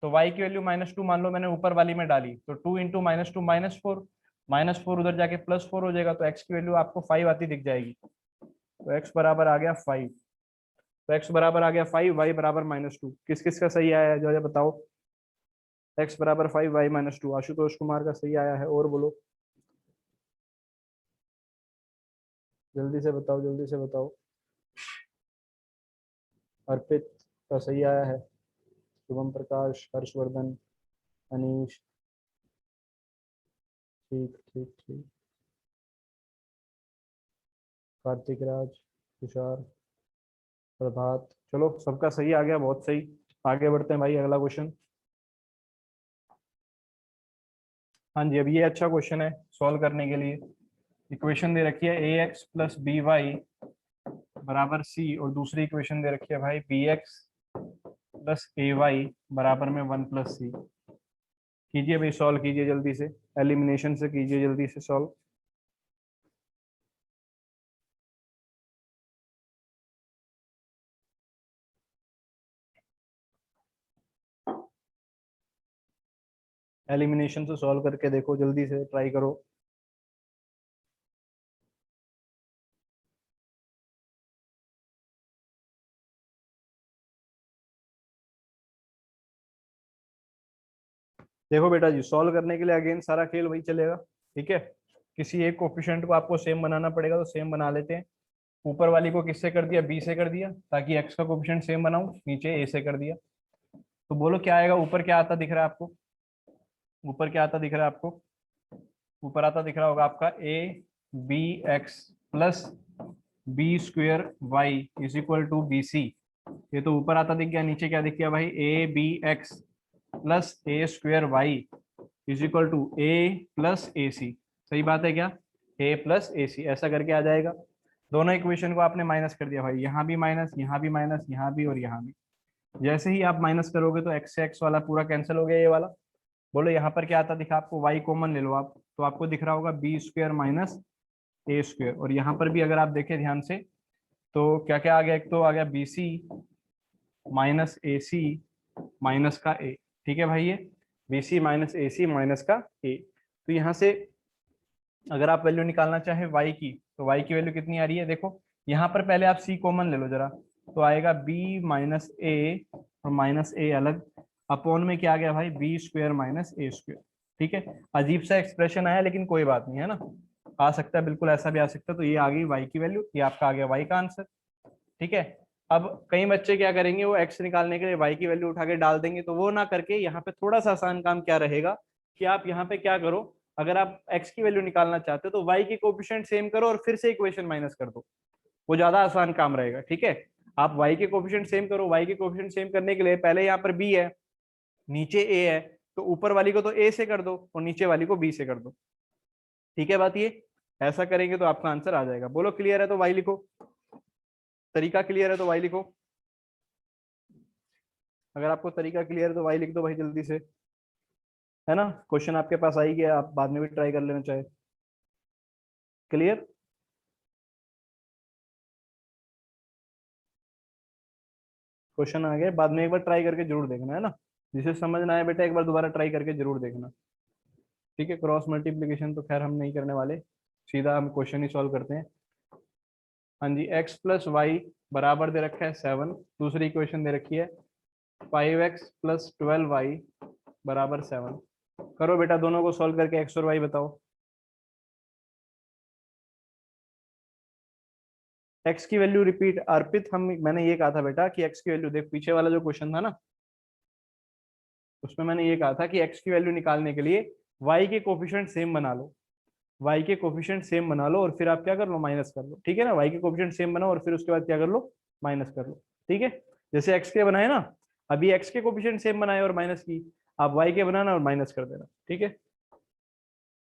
Speaker 2: तो y की वैल्यू -2 मान लो मैंने ऊपर वाली में डाली, तो 2 इंटू -2 -4, -4 उधर जाके +4 हो जाएगा, तो x की वैल्यू आपको 5 आती दिख जाएगी। तो x बराबर आ गया 5। तो x बराबर आ गया 5, y बराबर -2। किस किस का सही आया है जो बताओ। x बराबर 5, y -2 आशुतोष कुमार का सही आया है, और बोलो जल्दी से बताओ, जल्दी से बताओ। अर्पित का सही आया है, शुभम प्रकाश, हर्षवर्धन, अनीश, ठीक ठीक ठीक, कार्तिक राज, तुषार, प्रभात, चलो सबका सही आ गया, बहुत सही। आगे बढ़ते हैं भाई, अगला क्वेश्चन। हाँ जी, अब ये अच्छा क्वेश्चन है सॉल्व करने के लिए। इक्वेशन दे रखी है ax प्लस बी वाई बराबर c, और दूसरी इक्वेशन दे रखी है भाई bx प्लस ए वाई बराबर में 1 प्लस सी। कीजिए भाई, सॉल्व कीजिए जल्दी से, एलिमिनेशन से कीजिए जल्दी से सॉल्व। एलिमिनेशन से सॉल्व करके देखो, जल्दी से ट्राई करो। देखो बेटा जी, सॉल्व करने के लिए अगेन सारा खेल वही चलेगा, ठीक है। किसी एक कोफिशिएंट को आपको सेम बनाना पड़ेगा, तो सेम बना लेते हैं। ऊपर वाली को किससे कर दिया, बी से कर दिया, ताकि एक्स का कोफिशिएंट सेम बनाऊं, नीचे ए से कर दिया। तो बोलो क्या आएगा, ऊपर क्या आता दिख रहा है आपको, ऊपर क्या आता दिख रहा है आपको, ऊपर आता दिख रहा होगा आपका A B X plus B square Y is equal to B C. ये तो ऊपर आता दिख गया, नीचे क्या दिख गया भाई, A B X plus A square Y is equal to A plus A C. सही बात है क्या, ए प्लस ए सी ऐसा करके आ जाएगा। दोनों इक्वेशन को आपने माइनस कर दिया भाई, यहाँ भी माइनस, यहाँ भी माइनस, यहाँ भी और यहाँ भी। जैसे ही आप माइनस करोगे तो एक्स से एक्स वाला पूरा कैंसिल हो गया, ये वाला। बोलो यहाँ पर क्या आता दिखा आपको, y कॉमन ले लो आप, तो आपको दिख रहा होगा बी स्क्वेयर माइनस ए स्क्वेयर। और यहाँ पर भी अगर आप देखें ध्यान से, तो क्या क्या आ गया, एक तो आ गया बी सी माइनस ए सी माइनस का ए। ठीक है भाई, ये बी सी माइनस ए सी माइनस का ए। तो यहाँ से अगर आप वैल्यू निकालना चाहे y की, तो y की वैल्यू कितनी आ रही है, देखो यहाँ पर पहले आप c कॉमन ले लो जरा, तो आएगा b माइनस ए और माइनस ए अलग, अपॉन में क्या आ गया भाई, बी स्क्वेयर माइनस ए स्क्वेयर। ठीक है, अजीब सा एक्सप्रेशन आया लेकिन कोई बात नहीं है ना, आ सकता है, बिल्कुल ऐसा भी आ सकता है। तो ये आ गई y की वैल्यू, ये आपका आ गया y का आंसर। ठीक है, अब कई बच्चे क्या करेंगे, वो x निकालने के लिए y की वैल्यू उठा के डाल देंगे, तो वो ना करके यहाँ पे थोड़ा सा आसान काम क्या रहेगा कि आप यहाँ पे क्या करो, अगर आप x की वैल्यू निकालना चाहते हो तो y के कोफिशिएंट सेम करो और फिर से इक्वेशन माइनस कर दो, वो ज्यादा आसान काम रहेगा। ठीक है, आप y के कोफिशिएंट सेम करो, y के कोफिशिएंट सेम करने के लिए पहले यहाँ पर b है, नीचे a है, तो ऊपर वाली को तो a से कर दो और नीचे वाली को b से कर दो। ठीक है बात, ये ऐसा करेंगे तो आपका आंसर आ जाएगा। बोलो क्लियर है तो y लिखो, तरीका क्लियर है तो y लिखो। अगर आपको तरीका क्लियर है तो y लिख दो भाई जल्दी से, है ना। क्वेश्चन आपके पास आ ही गया, आप बाद में भी ट्राई कर लेना चाहे। क्लियर, क्वेश्चन आ गया, बाद में एक बार ट्राई करके जरूर देखना, है ना। जिसे समझ ना आए बेटा, एक बार दोबारा ट्राई करके जरूर देखना। ठीक है, क्रॉस मल्टीप्लीकेशन तो खैर हम नहीं करने वाले, सीधा हम क्वेश्चन ही सॉल्व करते हैं। हाँ जी, x प्लस वाई बराबर दे रखा है 7, दूसरी इक्वेशन दे रखी है 5x प्लस 12y बराबर 7। करो बेटा, दोनों को सॉल्व करके x और y बताओ। x की वैल्यू रिपीट, अर्पित हम मैंने ये कहा था बेटा कि x की वैल्यू देख, पीछे वाला जो क्वेश्चन था ना, उसमें मैंने ये कहा था कि x की वैल्यू निकालने के लिए y के कोफिशिएंट सेम बना लो, y के कोफिशिएंट सेम बना लो और फिर आप क्या कर लो, माइनस कर लो। ठीक है ना, y के कोफिशिएंट सेम बनाओ और फिर उसके बाद क्या कर लो, माइनस कर लो। ठीक है, जैसे x के बनाए ना, अभी x के कोफिशिएंट सेम बनाए और माइनस की, आप y के बनाना और माइनस कर देना। ठीक है,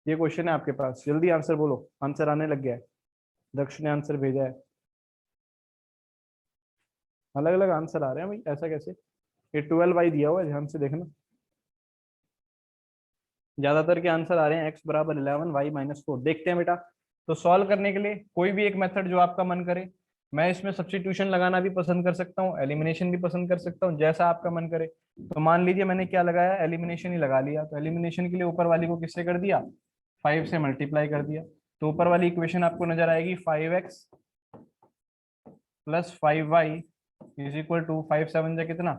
Speaker 2: ये क्वेश्चन है आपके पास, जल्दी आंसर बोलो, आंसर आने लग गया है। दक्ष ने आंसर भेजा है, अलग अलग आंसर आ रहे हैं भाई, ऐसा कैसे। ये 12y दिया हुआ है, ध्यान से देखना, ज्यादातर के आंसर आ रहे हैं x बराबर 11 y माइनस 4। देखते हैं बेटा, तो सॉल्व करने के लिए कोई भी एक मेथड जो आपका मन करे, मैं इसमें सब्स्टिट्यूशन लगाना भी पसंद कर सकता हूँ, एलिमिनेशन भी पसंद कर सकता हूँ, जैसा आपका मन करे। तो मान लीजिए मैंने क्या लगाया, एलिमिनेशन ही लगा लिया। तो एलिमिनेशन के लिए ऊपर वाली को किससे कर दिया, 5 से मल्टीप्लाई कर दिया। तो ऊपर वाली इक्वेशन आपको नजर आएगी 5x plus 5y is equal to 5 7 जा कितना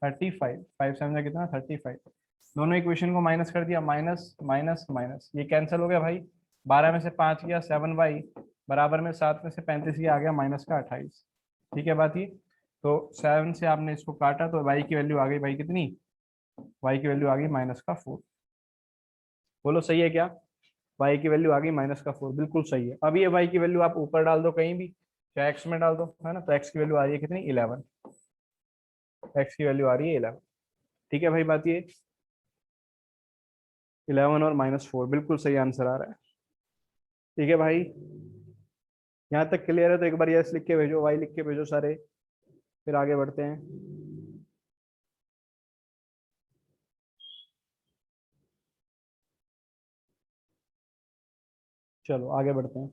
Speaker 2: 35, 5 7 जा कितना 35। दोनों इक्वेशन को माइनस कर दिया, माइनस माइनस माइनस, ये कैंसिल हो गया भाई। 12 में से 5 गया 7y, बराबर में 7 में से 35 गया, आ गया माइनस का 28। ठीक है बात ये। तो 7 से आपने इसको काटा तो y की वैल्यू आ गई भाई कितनी, y की वैल्यू आ गई माइनस का 4। बोलो सही है क्या, y की वैल्यू आ गई माइनस का 4, बिल्कुल सही है। अब ये y की वैल्यू आप ऊपर डाल दो कहीं भी, चाहे x में डाल दो, है ना। तो x की वैल्यू आ रही है कितनी 11, x की वैल्यू आ रही है 11। ठीक है भाई बात ये, 11 और -4 बिल्कुल सही आंसर आ रहा है। ठीक है भाई, यहाँ तक क्लियर है। तो एक बार यस लिख के भेजो, वाई लिख के भेजो सारे, फिर आगे बढ़ते हैं। चलो आगे बढ़ते हैं।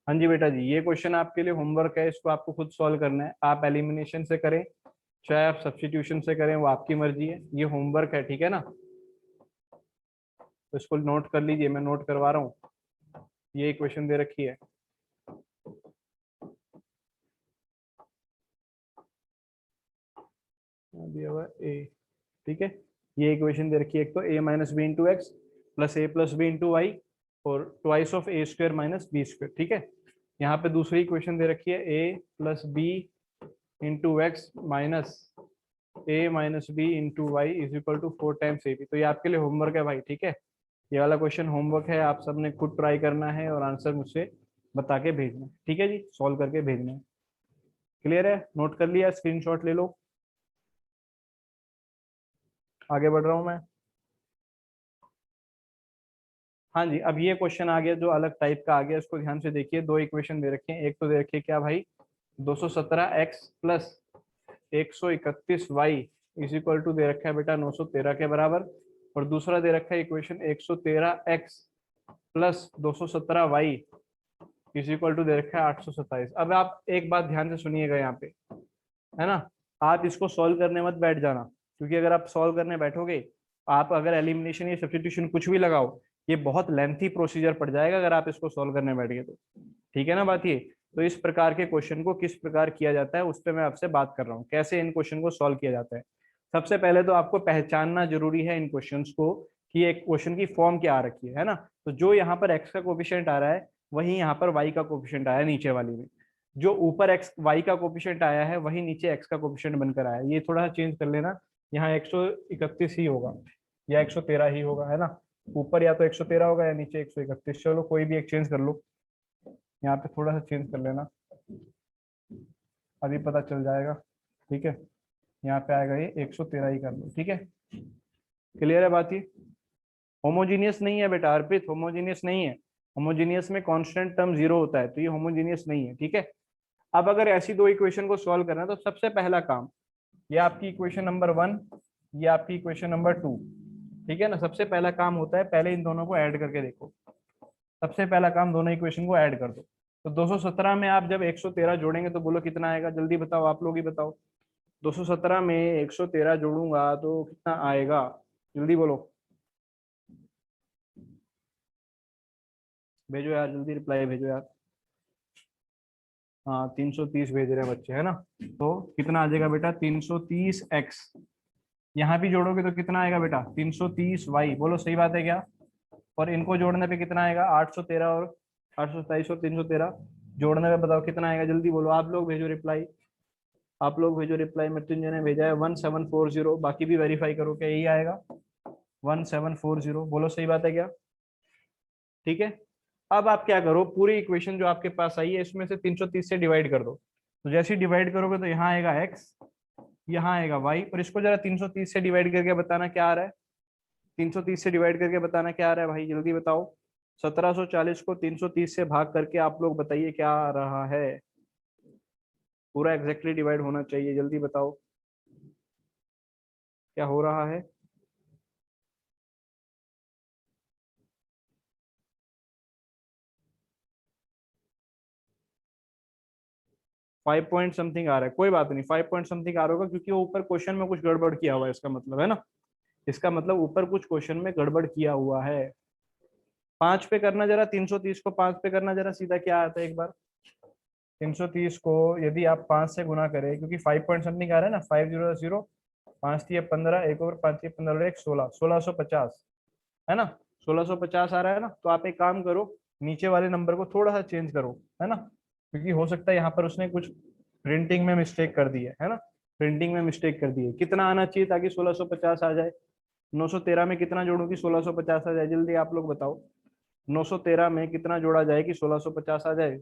Speaker 2: हाँ जी बेटा जी, ये क्वेश्चन आपके लिए होमवर्क है, इसको आपको खुद सॉल्व करना है। आप एलिमिनेशन से करें चाहे आप सब्स्टिट्यूशन से करें, वो आपकी मर्जी है। ये होमवर्क है, ठीक है ना। तो इसको नोट कर लीजिए, मैं नोट करवा रहा हूँ। ये इक्वेशन दे रखी है, दिया हुआ ए, ठीक है। ये इक्वेशन दे रखी है, एक तो a minus B into X plus A plus B into Y और twice of A square minus B square, ठीक है। यहाँ पे दूसरी इक्वेशन दे रखी है a plus B into X minus A minus B into Y is equal to 4 times A B. तो ये आपके लिए होमवर्क है भाई, ठीक है। ये वाला क्वेश्चन होमवर्क है, आप सबने खुद ट्राई करना है और आंसर मुझसे बता के भेजना है, ठीक है जी, सॉल्व करके भेजना है। क्लियर है, नोट कर लिया, स्क्रीनशॉट ले लो। आगे बढ़ रहा हूँ मैं। हाँ जी, अब ये क्वेश्चन आ गया जो अलग टाइप का आ गया, इसको ध्यान से देखिए। दो इक्वेशन दे रखे हैं, एक तो दे रखी है क्या भाई, 217x plus 131y is equal to दे रखा है बेटा 913 के बराबर। और दूसरा दे रखा है equation 113x plus 217y is equal to दे रखा है 827। अब आप एक बात ध्यान से सुनिएगा यहाँ पे, है ना। आप इसको सॉल्व करने मत बैठ जाना, क्योंकि अगर आप सॉल्व करने बैठोगे, आप अगर एलिमिनेशन या सब्स्टिट्यूशन कुछ भी लगाओ, ये बहुत लेंथी प्रोसीजर पड़ जाएगा अगर आप इसको सॉल्व करने बैठ गए तो। ठीक है ना बात ये। तो इस प्रकार के क्वेश्चन को किस प्रकार किया जाता है उस पर मैं आपसे बात कर रहा हूँ, कैसे इन क्वेश्चन को सॉल्व किया जाता है। सबसे पहले तो आपको पहचानना जरूरी है इन क्वेश्चंस को कि एक क्वेश्चन की फॉर्म क्या आ रखी है ना। तो जो यहाँ पर एक्स का कोफिशिएंट आ रहा है, वही यहाँ पर वाई का कोफिशिएंट आया है नीचे वाली में। जो ऊपर एक्स वाई का कोफिशिएंट आया है, वही नीचे एक्स का कोफिशिएंट बनकर आया है। ये थोड़ा सा चेंज कर लेना, यहाँ 131 ही होगा या 113 ही होगा, है ना। ऊपर या तो 113 होगा या नीचे 131, चलो कोई भी एक चेंज कर लो। यहाँ पे थोड़ा सा चेंज कर लेना, अभी पता चल जाएगा, ठीक है। यहाँ पे आएगा ये 113 ही कर लो, ठीक है। क्लियर है बात ये। होमोजीनियस नहीं है बेटा अर्पित, होमोजीनियस नहीं है। होमोजीनियस में कांस्टेंट टर्म 0 होता है, तो ये होमोजीनियस नहीं है, ठीक है। अब अगर ऐसी दो इक्वेशन को सॉल्व करना है तो सबसे पहला काम, ये आपकी इक्वेशन नंबर 1, ये आपकी इक्वेशन नंबर 2, ठीक है ना। सबसे पहला काम होता है, पहले इन दोनों को ऐड करके देखो। सबसे पहला काम, दोनों इक्वेशन को ऐड कर दो। तो 217 में आप जब 113 जोड़ेंगे तो बोलो कितना आएगा, जल्दी बताओ, आप लोग ही बताओ। 217 में 113 जोड़ूंगा तो कितना आएगा, जल्दी बोलो, भेजो यार, जल्दी रिप्लाई भेजो यार। हाँ 330 भेज रहे हैं बच्चे, है ना। तो कितना आ जाएगा बेटा, 330x। यहाँ भी जोड़ोगे तो कितना आएगा बेटा, 330y। बोलो सही बात है क्या। और इनको जोड़ने पे कितना आएगा, 813 और 827 और 313 जोड़ने पे बताओ कितना आएगा, जल्दी बोलो, आप लोग भेजो रिप्लाई। आप लोग भेजो रिप्लाई, मृत्युंजय ने भेजा है 1740, बाकी भी वेरीफाई करो क्या यही आएगा 1740। बोलो सही बात है क्या, ठीक है। अब आप क्या करो, पूरी इक्वेशन जो आपके पास आई है इसमें से 330 से डिवाइड कर दो। तो जैसे ही डिवाइड करोगे तो यहाँ आएगा x, यहाँ आएगा y, और इसको जरा 330 से डिवाइड करके बताना क्या आ रहा है। 330 से डिवाइड करके बताना क्या आ रहा है भाई, जल्दी बताओ। 1740 को 330 से भाग करके आप लोग बताइए क्या आ रहा है। पूरा एग्जैक्टली डिवाइड होना चाहिए, जल्दी बताओ क्या हो रहा है। 5 पॉइंट समथिंग आ रहा है, कोई बात नहीं, 5 पॉइंट समथिंग आ रहा होगा क्योंकि वो ऊपर क्वेश्चन में कुछ गड़बड़ किया हुआ है, इसका मतलब है ना, इसका मतलब ऊपर कुछ क्वेश्चन में गड़बड़ किया हुआ है। 5 पे करना जरा, 330 को 5 पे करना जरा, सीधा क्या आता है एक बार। 330 को यदि आप 5 से गुना करें, क्योंकि 5 पॉइंट समथिंग आ रहा है ना, 500, 5 3 15, एक और 5 3 15 एक 16, 1650 है ना, 1650 आ रहा है ना। तो आप एक काम करो, नीचे वाले नंबर को थोड़ा सा चेंज करो, है ना, क्योंकि हो सकता है यहाँ पर उसने कुछ प्रिंटिंग में मिस्टेक कर दी है ना, प्रिंटिंग में मिस्टेक कर दी है। कितना आना चाहिए ताकि 1650 आ जाए? 913 में कितना जोड़ूं कि 1650 आ जाए? जल्दी आप लोग बताओ, 913 में कितना जोड़ा जाए कि 1650 आ जाए?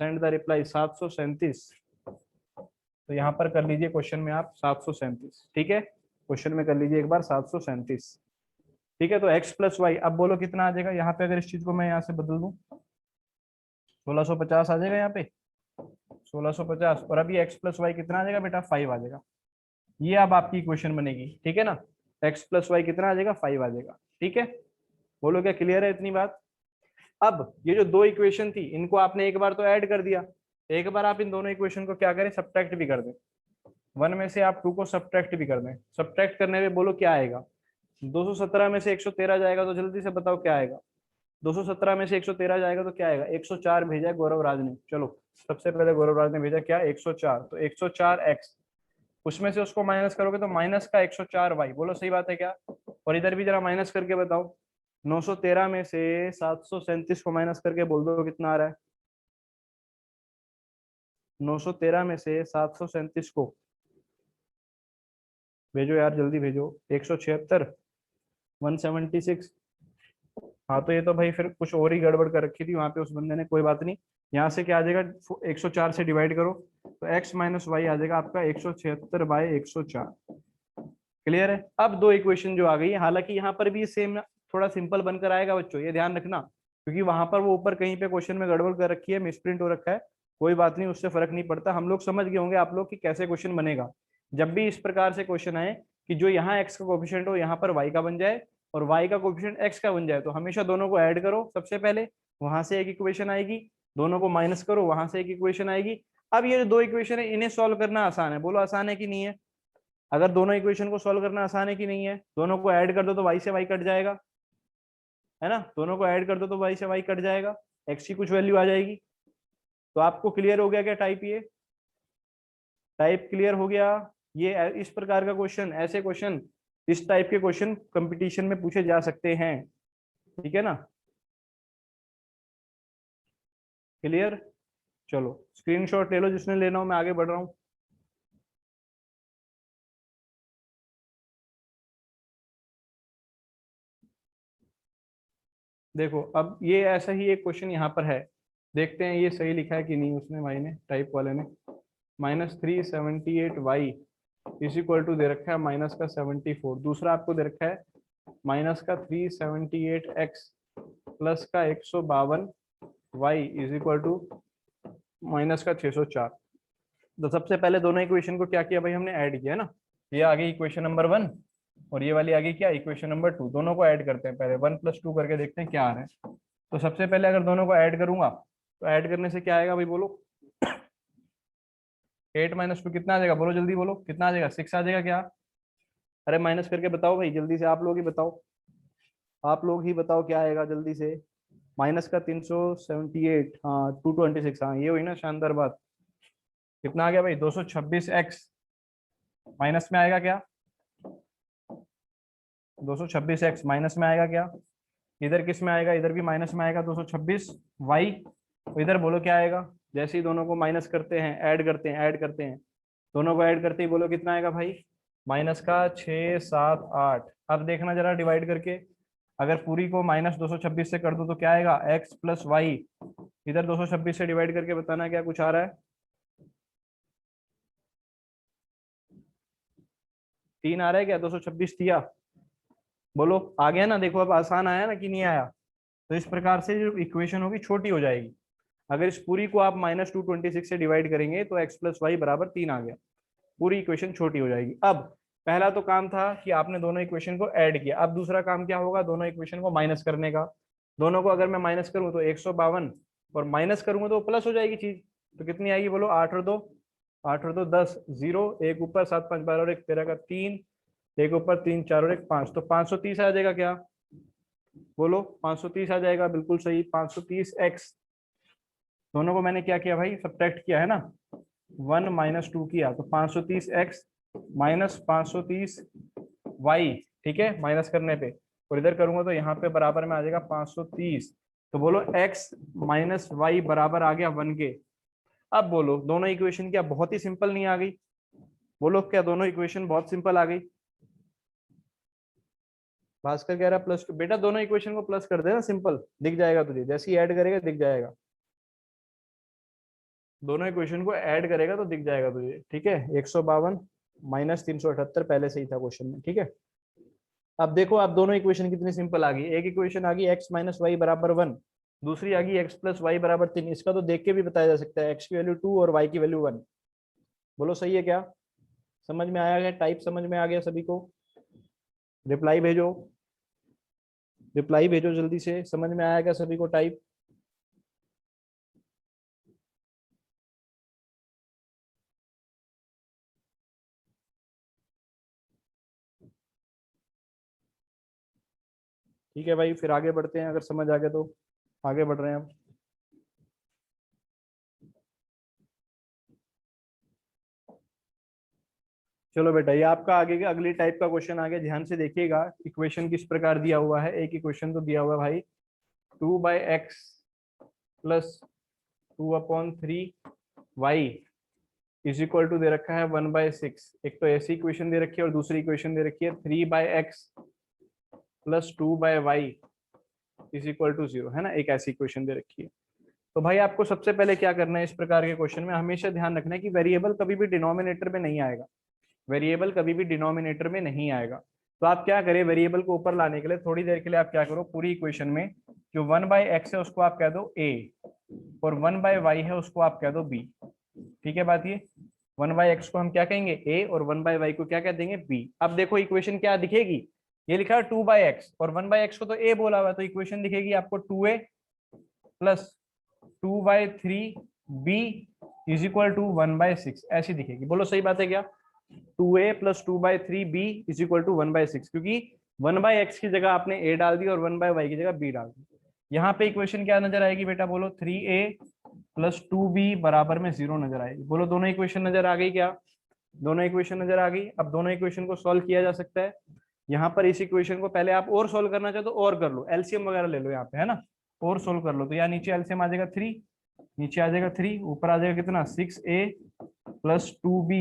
Speaker 2: Send the reply 737। तो यहाँ पर कर लीजिए क्वेश्चन में आप 737, ठीक है, क्वेश्चन में कर लीजिए एक बार 737, ठीक है। तो x प्लस वाई, अब बोलो कितना आ जाएगा यहाँ पे, अगर इस चीज को मैं यहाँ से बदल दूं 1650 आ जाएगा यहाँ पे, 1650, और अभी x प्लस वाई कितना आ जाएगा बेटा? 5 आ जाएगा। ये अब आपकी इक्वेशन बनेगी, ठीक है ना, x प्लस वाई कितना आ जाएगा? 5 आ जाएगा, ठीक है। बोलो क्या क्लियर है इतनी बात? अब ये जो दो इक्वेशन थी, इनको आपने एक बार तो ऐड कर दिया, एक बार आप इन दोनों इक्वेशन को क्या करें, सब्ट्रैक्ट भी कर दें। 1 में से आप 2 को सब्ट्रैक्ट भी कर दें। सब्ट्रैक्ट करने में बोलो क्या आएगा? 217 में से 113 जाएगा तो जल्दी से बताओ क्या आएगा? 217 में से 113 जाएगा तो क्या आएगा? 104 भेजा है गौरव राज ने। चलो सबसे पहले गौरव राज ने भेजा क्या? 104, तो 104 एक्स, उसमें से उसको माइनस करोगे तो माइनस का 104 वाई। बोलो सही बात है क्या? और इधर भी जरा माइनस करके बताओ, 913 में से 737 को माइनस करके बोल दो कितना आ रहा है? 913 में से 737 को भेजो यार, जल्दी भेजो। 176, 176। हाँ तो ये तो भाई फिर कुछ और ही गड़बड़ कर रखी थी वहां पे उस बंदे ने, कोई बात नहीं। यहाँ से क्या आ जाएगा? 104 से डिवाइड करो तो x माइनस वाई आ जाएगा आपका 176 बाय 104। क्लियर है? अब दो इक्वेशन जो आ गई, हालांकि यहाँ पर भी सेम थोड़ा सिंपल बनकर आएगा बच्चों, ये ध्यान रखना, क्योंकि वहां पर वो ऊपर कहीं पे क्वेश्चन में गड़बड़ कर रखी है, मिसप्रिंट हो रखा है, कोई बात नहीं, उससे फर्क नहीं पड़ता। हम लोग समझ गए होंगे आप लोग कि कैसे क्वेश्चन बनेगा। जब भी इस प्रकार से क्वेश्चन आए कि जो यहाँ x का कोफिशिएंट हो यहाँ पर y का बन जाए और y का कोफिशिएंट x का बन जाए, तो हमेशा दोनों को ऐड करो सबसे पहले, वहां से एक इक्वेशन आएगी, दोनों को माइनस करो, वहां से एक इक्वेशन आएगी। अब ये जो दो इक्वेशन है इन्हें सॉल्व करना आसान है, बोलो आसान है कि नहीं है? अगर दोनों इक्वेशन को सॉल्व करना आसान है कि नहीं है? दोनों को ऐड कर दो तो y से y कट जाएगा, है ना, दोनों को ऐड कर दो तो y से y कट जाएगा, x की कुछ वैल्यू आ जाएगी। तो आपको क्लियर हो गया क्या टाइप? ये टाइप क्लियर हो गया? ये इस प्रकार का क्वेश्चन, ऐसे क्वेश्चन, इस टाइप के क्वेश्चन कंपटीशन में पूछे जा सकते हैं, ठीक है ना, क्लियर? चलो स्क्रीनशॉट ले लो जिसने लेना हो, मैं आगे बढ़ रहा हूँ। देखो अब ये ऐसा ही एक क्वेश्चन यहाँ पर है, देखते हैं ये सही लिखा है कि नहीं उसने, भाई ने, टाइप वाले ने। -378y इज इक्वल टू दे रखा है माइनस का 74। दूसरा आपको दे रखा है माइनस का 378x प्लस का 152 y is equal to minus का 604। तो सबसे पहले दोनों इक्वेशन को क्या किया भाई, हमने ऐड किया ना। ये आ गई इक्वेशन नंबर 1 और ये वाली आ गई क्या, इक्वेशन नंबर 2। दोनों को ऐड करते हैं पहले, 1 + 2 करके देखते हैं क्या आ रहा है। तो सबसे पहले अगर दोनों को ऐड करूंगा तो ऐड करने से क्या आएगा भाई, बोलो? 8 - 2 कितना आ जाएगा? बोलो जल्दी बोलो, कितना आ जाएगा? 6 आ जाएगा क्या? अरे माइनस करके बताओ भाई, जल्दी से आप लोग ही बताओ, आप लोग ही बताओ क्या आएगा जल्दी से। माइनस का 378, हाँ 226, हाँ ये हुई ना शानदार बात। कितना आ गया भाई? 226x माइनस में आएगा क्या? 226x माइनस में आएगा क्या? इधर किस में आएगा? इधर भी माइनस में आएगा 226y। इधर बोलो क्या आएगा? जैसे ही दोनों को माइनस करते हैं, ऐड करते हैं, ऐड करते हैं, दोनों को ऐड करते ही बोलो कितना आएगा भाई? माइनस का 6 7 8। अब देखना जरा डिवाइड करके, अगर पूरी को -226 से कर दो तो क्या आएगा? x + y। इधर 226 से डिवाइड करके बताना क्या कुछ आ रहा है? 3 आ रहा है क्या? 226 दिया, बोलो आ गया ना? देखो अब आसान आया ना कि नहीं आया? तो इस प्रकार से जो इक्वेशन होगी छोटी हो जाएगी। अगर इस पूरी को आप -226 से डिवाइड करेंगे तो x + y = 3 आ गया, पूरी इक्वेशन छोटी हो जाएगी। अब पहला तो काम था कि आपने दोनों इक्वेशन को ऐड किया, अब दूसरा काम क्या होगा? दोनों इक्वेशन को माइनस करने का। दोनों को अगर मैं माइनस करूं तो 152, और माइनस करूंगा तो प्लस हो जाएगी चीज, तो कितनी आएगी बोलो, 8 और 2 10, 0, एक ऊपर 7 5 12 और 1 13 का 3, एक ऊपर 3 4 और 1 5, तो 530 आ जाएगा क्या, बोलो 530 आ जाएगा, बिल्कुल सही 530 एक्स। दोनों को मैंने क्या किया भाई, सब्ट्रैक्ट किया है ना, 1 माइनस 2 किया, तो 530 एक्स माइनस 530 वाई, ठीक है, माइनस करने पे, और इधर करूंगा तो यहाँ पे बराबर में आ जाएगा 530। तो बोलो x माइनस वाई बराबर आ गया 1 के। अब बोलो दोनों इक्वेशन क्या बहुत ही सिंपल नहीं आ गई, बोलो क्या दोनों इक्वेशन बहुत सिंपल आ गई। भास्कर कह रहा +2, बेटा दोनों इक्वेशन को प्लस कर देना, सिंपल दिख जाएगा तुझे, जैसे ही ऐड करेगा दिख जाएगा, दोनों इक्वेशन को ऐड करेगा तो दिख जाएगा तुझे, ठीक है। 152 माइनस 378 पहले से ही था क्वेश्चन में, ठीक है। अब देखो आप दोनों इक्वेशन कितनी सिंपल आ गई, एक इक्वेशन आ गई x माइनस वाई बराबर 1, दूसरी आ गई x प्लस वाई बराबर 3। इसका तो देख के भी बताया जा सकता है, x की वैल्यू 2 और y की वैल्यू 1। बोलो सही है क्या, समझ में आया है, टाइप समझ में आ गया सभी को, रिप्लाई भेजो, रिप्लाई भेजो जल्दी से, समझ में आया क्या सभी को टाइप। ठीक है भाई, फिर आगे बढ़ते हैं, अगर समझ आ गया तो आगे बढ़ रहे हैं अब। चलो बेटा, ये आपका आगे का अगली टाइप का क्वेश्चन आ गया, ध्यान से देखिएगा इक्वेशन किस प्रकार दिया हुआ है। एक इक्वेशन तो दिया हुआ है भाई 2/x plus 2/3y is equal to दे रखा है 1/6। एक तो ऐसी इक्वेशन दे रखी है और दूसरी इक्वेशन दे रखी है 3/x plus 2/y is equal to 0, है ना, एक ऐसी इक्वेशन दे रखी है। तो भाई आपको सबसे पहले क्या करना है, इस प्रकार के क्वेश्चन में हमेशा ध्यान रखना है कि वेरिएबल कभी भी डिनोमिनेटर में नहीं आएगा, वेरिएबल कभी भी डिनोमिनेटर में नहीं आएगा। तो आप क्या करें, वेरिएबल को ऊपर लाने के लिए थोड़ी देर के लिए आप क्या करो, पूरी इक्वेशन में जो 1/x है उसको आप कह दो a, और 1/y है उसको आप कह दो b। ठीक है बात ये, 1/x को हम क्या कहेंगे a, और 1/y को क्या कह देंगे b। अब देखो इक्वेशन क्या दिखेगी, ये लिखा है 2/x, और 1/x को तो a बोला हुआ है, तो इक्वेशन दिखेगी आपको 2a plus 2/3b is equal to 1/6, ऐसी दिखेगी। बोलो सही बात है क्या, 2a plus 2/3b is equal to 1/6, क्योंकि 1/x की जगह आपने a डाल दी और 1/y की जगह b डाल दी। यहाँ पे इक्वेशन क्या नजर आएगी बेटा, बोलो 3a प्लस 2b बराबर में 0 नजर आएगी। बोलो दोनों इक्वेशन नजर आ गई क्या, दोनों इक्वेशन नजर आ गई। अब दोनों इक्वेशन को सॉल्व किया जा सकता है। यहाँ पर इस इक्वेशन को पहले आप और सॉल्व करना चाहो तो और कर लो, एलसीएम वगैरह ले लो यहाँ पे, है ना, और सोल्व कर लो। तो यहाँ नीचे एलसीएम आ जाएगा 3, नीचे आ जाएगा 3, ऊपर आ जाएगा कितना 6a plus 2b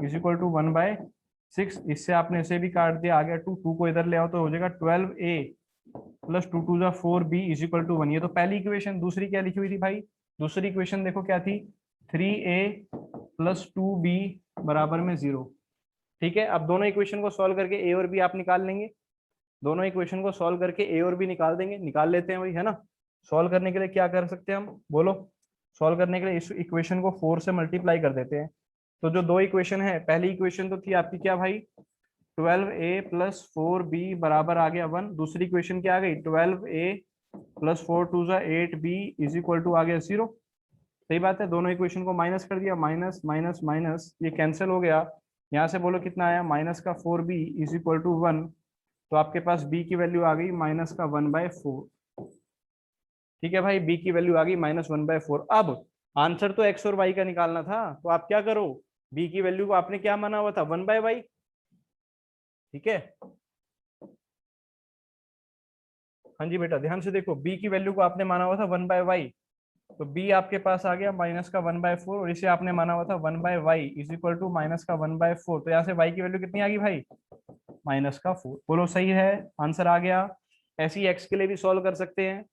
Speaker 2: is equal to 1/6। इससे आपने इसे भी काट दिया, आ गया 2, 2 को इधर ले आओ तो हो जाएगा 12a plus 2 2 4b is equal to 1। ये तो पहली इक्वेशन। दूसरी क्या लिखी हुई थी भाई, दूसरी इक्वेशन देखो क्या थी, 3a प्लस 2b बराबर में 0। ठीक है, अब दोनों इक्वेशन को सॉल्व करके a और b आप निकाल लेंगे, दोनों इक्वेशन को सॉल्व करके a और b निकाल देंगे, निकाल लेते हैं भाई, है ना। सॉल्व करने के लिए क्या कर सकते हैं हम, बोलो, सॉल्व करने के लिए इस इक्वेशन को 4 से मल्टीप्लाई कर देते हैं। तो जो दो इक्वेशन है, पहली इक्वेशन तो थी आपकी क्या भाई, 12a प्लस 4b बराबर आ गया 1। दूसरी इक्वेशन क्या आ गई, 12a plus 4 2 8b is equal to आ गया 0। सही बात है, दोनों इक्वेशन को माइनस कर दिया, माइनस माइनस माइनस ये कैंसिल हो गया। यहाँ से बोलो कितना आया, माइनस का 4b इज इक्वल टू 1। तो आपके पास b की वैल्यू आ गई माइनस का 1/4। ठीक है भाई, b की वैल्यू आ गई -1/4। अब आंसर तो x और y का निकालना था, तो आप क्या करो, b की वैल्यू को आपने क्या माना हुआ था, 1/y। ठीक है, हाँ जी बेटा ध्यान से देखो, b की वैल्यू को आपने माना हुआ था 1/y, तो b आपके पास आ गया माइनस का 1/4, और इसे आपने माना हुआ था 1/y is equal to minus का 1/4। तो यहाँ से y की वैल्यू कितनी आ गई भाई, माइनस का 4। बोलो सही है, आंसर आ गया। ऐसी x के लिए भी सॉल्व कर सकते हैं।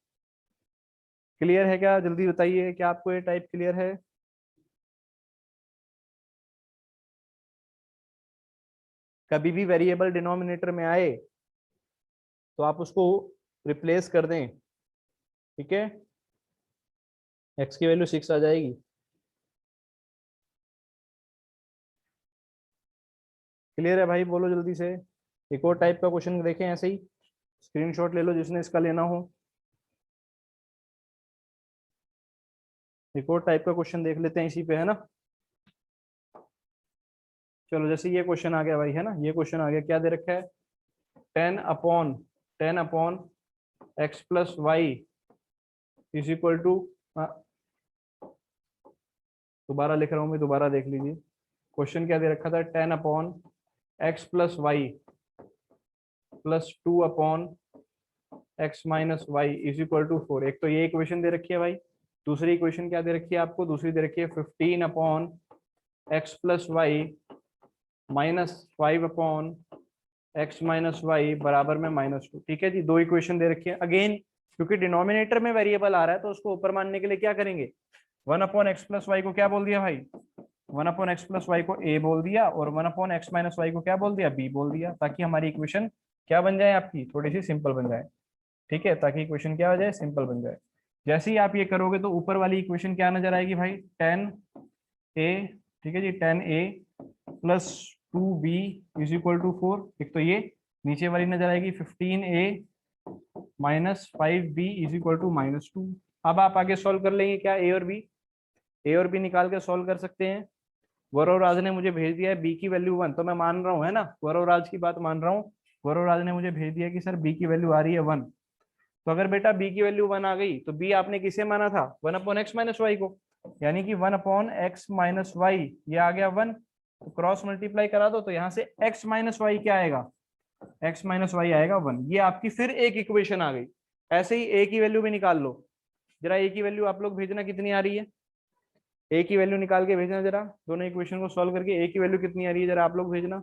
Speaker 2: क्लियर है क्या, जल्दी बताइए, क्या आपको ये टाइप क्लियर है। कभी भी वेरिएबल डिनोमिनेटर में आए तो आप उसको रिप्लेस कर दें, ठीक है। x की वैल्यू 6 आ जाएगी। क्लियर है भाई, बोलो जल्दी से। एक और टाइप का क्वेश्चन देखें ऐसे ही, स्क्रीनशॉट ले लो जिसने इसका लेना हो। एक और टाइप का क्वेश्चन देख लेते हैं इसी पे, है ना। चलो जैसे ये क्वेश्चन आ गया भाई, है ना, ये क्वेश्चन आ गया, क्या दे रखा है, 10 upon x plus Y is equal to, दोबारा लिख रहा हूँ मैं, दोबारा देख लीजिए। क्वेश्चन क्या दे रखा था, 10 upon x plus Y plus 2 upon x minus Y is equal to 4। एक तो ये इक्वेशन दे रखी है भाई, दूसरी इक्वेशन क्या दे रखी है आपको, दूसरी दे रखी है 15 upon x plus Y minus 5 upon x minus Y बराबर में -2। ठीक है जी, दो इक्वेशन दे रखी है। अगेन क्योंकि डिनोमिनेटर में वेरिएबल आ रहा है तो उसको ऊपर मानने के लिए क्या करेंगे, 1 अपॉन x प्लस वाई को क्या बोल दिया भाई, 1 अपॉन x प्लस वाई को a बोल दिया, और 1 अपॉन x माइनस वाई को क्या बोल दिया, b बोल दिया, ताकि हमारी इक्वेशन क्या बन जाए, आपकी थोड़ी सी सिंपल बन जाए। ठीक है, ताकि इक्वेशन क्या हो जाए, सिंपल बन जाए। जैसे ही आप ये करोगे तो ऊपर वाली इक्वेशन क्या नजर आएगी भाई, 10a, ठीक है जी, 10a plus 2b is equal to 4। एक तो ये नीचे वाली नजर आएगी 15a minus 5b is equal to -2। अब आप आगे सॉल्व कर लेंगे क्या, ए और बी निकाल के सॉल्व कर सकते हैं। गौरव राज ने मुझे भेज दिया है बी की वैल्यू 1, तो मैं मान रहा हूँ, है ना, गौरव राज की बात मान रहा हूँ। गौरव राज ने मुझे भेज दिया कि सर बी की वैल्यू आ रही है 1। तो अगर बेटा बी की वैल्यू 1 आ गई तो बी आपने किसे माना था, 1 अपॉन x माइनस वाई को, यानी कि 1 अपॉन x माइनस वाई, ये आ गया 1। तो क्रॉस मल्टीप्लाई करा दो तो यहाँ से x माइनस वाई क्या आएगा, x माइनस वाई आएगा 1। ये आपकी फिर एक इक्वेशन आ गई। ऐसे ही a की वैल्यू भी निकाल लो जरा, a की वैल्यू आप लोग भेजना कितनी आ रही है, a की वैल्यू निकाल के भेजना जरा, दोनों इक्वेशन को सॉल्व करके a की वैल्यू कितनी आ रही है जरा आप लोग भेजना।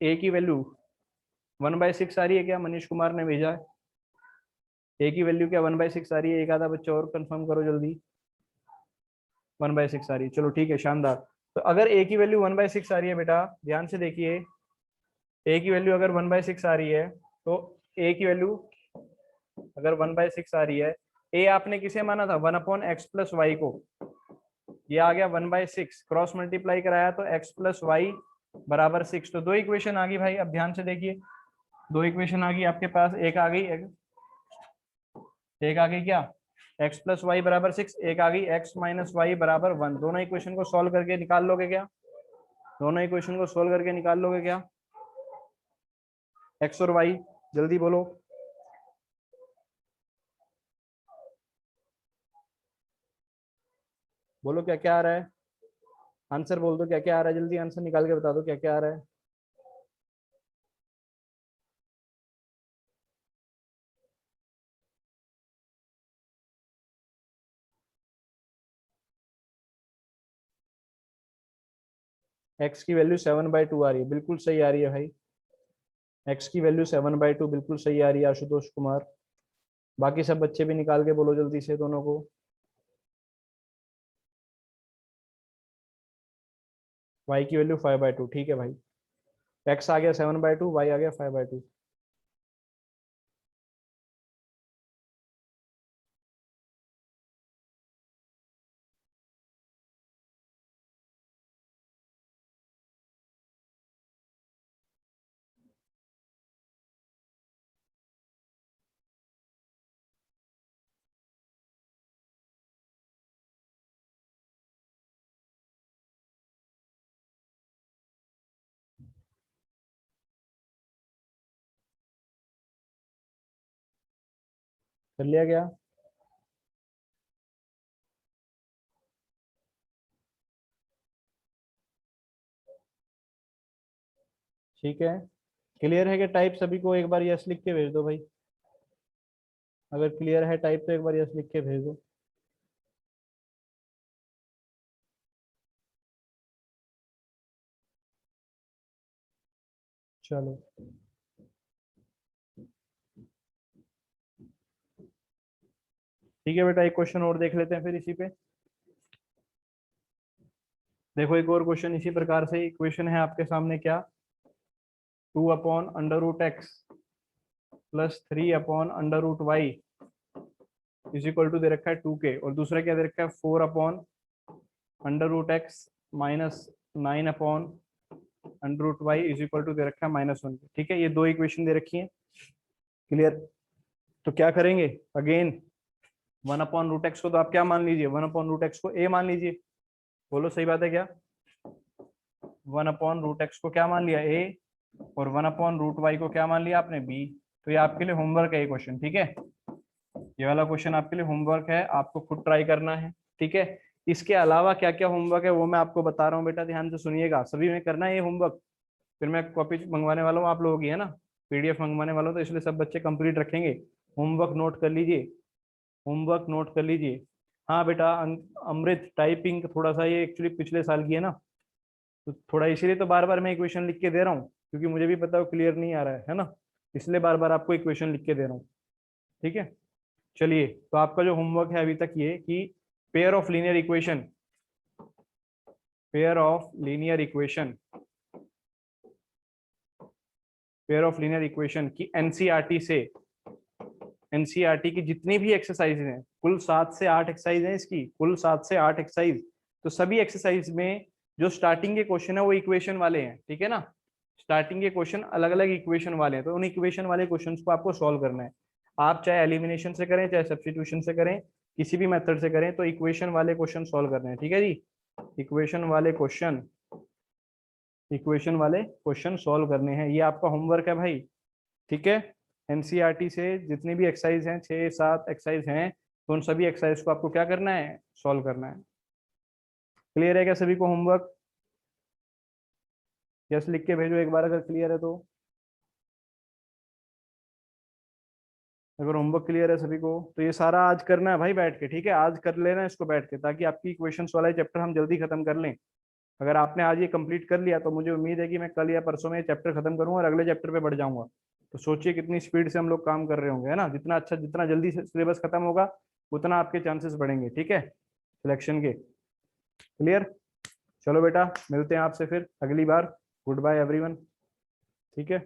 Speaker 2: a की वैल्यू 1/6 आ रही है क्या, मनीष कुमार ने भेजा है, a की वैल्यू क्या 1/6 आ रही है, एक आधा बच्चा और कंफर्म करो जल्दी। 1/6 आ रही है, चलो ठीक है, शानदार। तो अगर a की वैल्यू 1/6 आ रही है बेटा, ध्यान से देखिए, a की वैल्यू अगर 1/6 आ रही है तो a की वैल्यू अगर 1/6 आ रही है, a आपने किसे माना था, 1 अपॉन x प्लस वाई को, ये आ गया 1/6, क्रॉस मल्टीप्लाई कराया तो x प्लस वाई बराबर 6। तो दो इक्वेशन आ गई भाई, अब ध्यान से देखिए, दो इक्वेशन आ गई आपके पास, एक आ गई क्या, x प्लस वाई बराबर 6, एक आ गई x माइनस वाई बराबर 1। दोनों इक्वेशन को सॉल्व करके निकाल लोगे क्या, दोनों इक्वेशन को सॉल्व करके निकाल लोगे क्या, x और y, जल्दी बोलो, बोलो क्या क्या आ रहा है, आंसर बोल दो क्या क्या आ रहा है, जल्दी आंसर निकाल के बता दो क्या क्या आ रहा है। x की वैल्यू 7/2 आ रही है, बिल्कुल सही आ रही है भाई, x की वैल्यू 7/2 बिल्कुल सही आ रही है आशुतोष कुमार। बाकी सब बच्चे भी निकाल के बोलो जल्दी से दोनों को। y की वैल्यू 5/2, ठीक है भाई, x आ गया 7/2, y आ गया 5/2। कर लिया गया, ठीक है, क्लियर है कि टाइप सभी को, एक बार यस लिख के भेज दो भाई, अगर क्लियर है टाइप तो एक बार यस लिख के भेज दो। चलो ठीक है बेटा, एक क्वेश्चन और देख लेते हैं फिर इसी पे। देखो एक और क्वेश्चन इसी प्रकार से, इक्वेशन है आपके सामने क्या, 2 upon under root x plus 3 upon under root y is equal to दे रखा है 2k, और दूसरा क्या दे रखा है 4 upon under root x minus 9 upon under root y is equal to दे रखा है -1। ठीक है, ये दो इक्वेशन दे रखी है, क्लियर, तो क्या करेंगे, अगेन 1/√x को तो आप क्या मान लीजिए, 1/√x को a मान लीजिए। बोलो सही बात है क्या? 1/√x को क्या मान लिया, a, और 1/√y को क्या मान लिया आपने, b। तो ये आपके लिए होमवर्क है ये क्वेश्चन, ठीक है। ये वाला क्वेश्चन आपके लिए होमवर्क है, आपको खुद ट्राई करना है, ठीक है। इसके अलावा क्या क्या होमवर्क है वो मैं आपको बता रहा हूँ बेटा, ध्यान से सुनिएगा, सभी में करना है ये होमवर्क। फिर मैं कॉपी मंगवाने वाला हूँ आप लोगों की, है ना, PDF मंगवाने वाला हूँ, तो इसलिए सब बच्चे कंप्लीट रखेंगे। होमवर्क नोट कर लीजिए, होमवर्क नोट कर लीजिए। हाँ बेटा, अमृत टाइपिंग थोड़ा सा ये एक्चुअली पिछले साल की है ना, तो थोड़ा इसीलिए तो बार बार मैं इक्वेशन लिख के दे रहा हूँ, क्योंकि मुझे भी पता है क्लियर नहीं आ रहा है ना, इसलिए बार बार आपको इक्वेशन लिख के दे रहा हूँ, ठीक है। चलिए, तो आपका जो होमवर्क है अभी तक ये कि pair of linear equation, pair of linear equation, pair of linear equation की एनसीईआरटी से, एनसीईआरटी की जितनी भी एक्सरसाइज हैं, कुल 7 से 8 एक्सरसाइज हैं इसकी, कुल 7 से 8 एक्सरसाइज, तो सभी एक्सरसाइज में जो स्टार्टिंग के क्वेश्चन है वो इक्वेशन वाले हैं, ठीक है ना। स्टार्टिंग के क्वेश्चन अलग अलग इक्वेशन वाले हैं, तो उन इक्वेशन वाले क्वेश्चंस को आपको सॉल्व करना है। आप चाहे एलिमिनेशन से करें, चाहे सब्स्टिट्यूशन से करें, किसी भी मेथड से करें, तो इक्वेशन वाले क्वेश्चन सॉल्व करने हैं, ठीक है जी। इक्वेशन वाले क्वेश्चन, इक्वेशन वाले क्वेश्चन सॉल्व करने हैं, ये आपका होमवर्क है भाई, ठीक है। एनसीईआरटी से जितनी भी एक्सरसाइज हैं, 6-7 एक्सरसाइज हैं, तो उन सभी एक्सरसाइज को आपको क्या करना है, सॉल्व करना है। क्लियर है क्या सभी को होमवर्क? यस लिख के भेजो एक बार अगर क्लियर है तो। अगर होमवर्क क्लियर है सभी को तो ये सारा आज करना है भाई बैठ के, ठीक है। आज कर लेना इसको बैठ के, ताकि आपकी इक्वेशंस वाला चैप्टर हम जल्दी खत्म कर लें। अगर आपने आज ये कंप्लीट कर लिया तो मुझे उम्मीद है कि मैं कल या परसों में ये चैप्टर खत्म करूंगा और अगले चैप्टर पे बढ़ जाऊंगा। तो सोचिए कितनी स्पीड से हम लोग काम कर रहे होंगे, है ना। जितना अच्छा, जितना जल्दी से सिलेबस खत्म होगा उतना आपके चांसेस बढ़ेंगे, ठीक है, सिलेक्शन के। क्लियर? चलो बेटा, मिलते हैं आपसे फिर अगली बार। गुड बाय एवरीवन, ठीक है।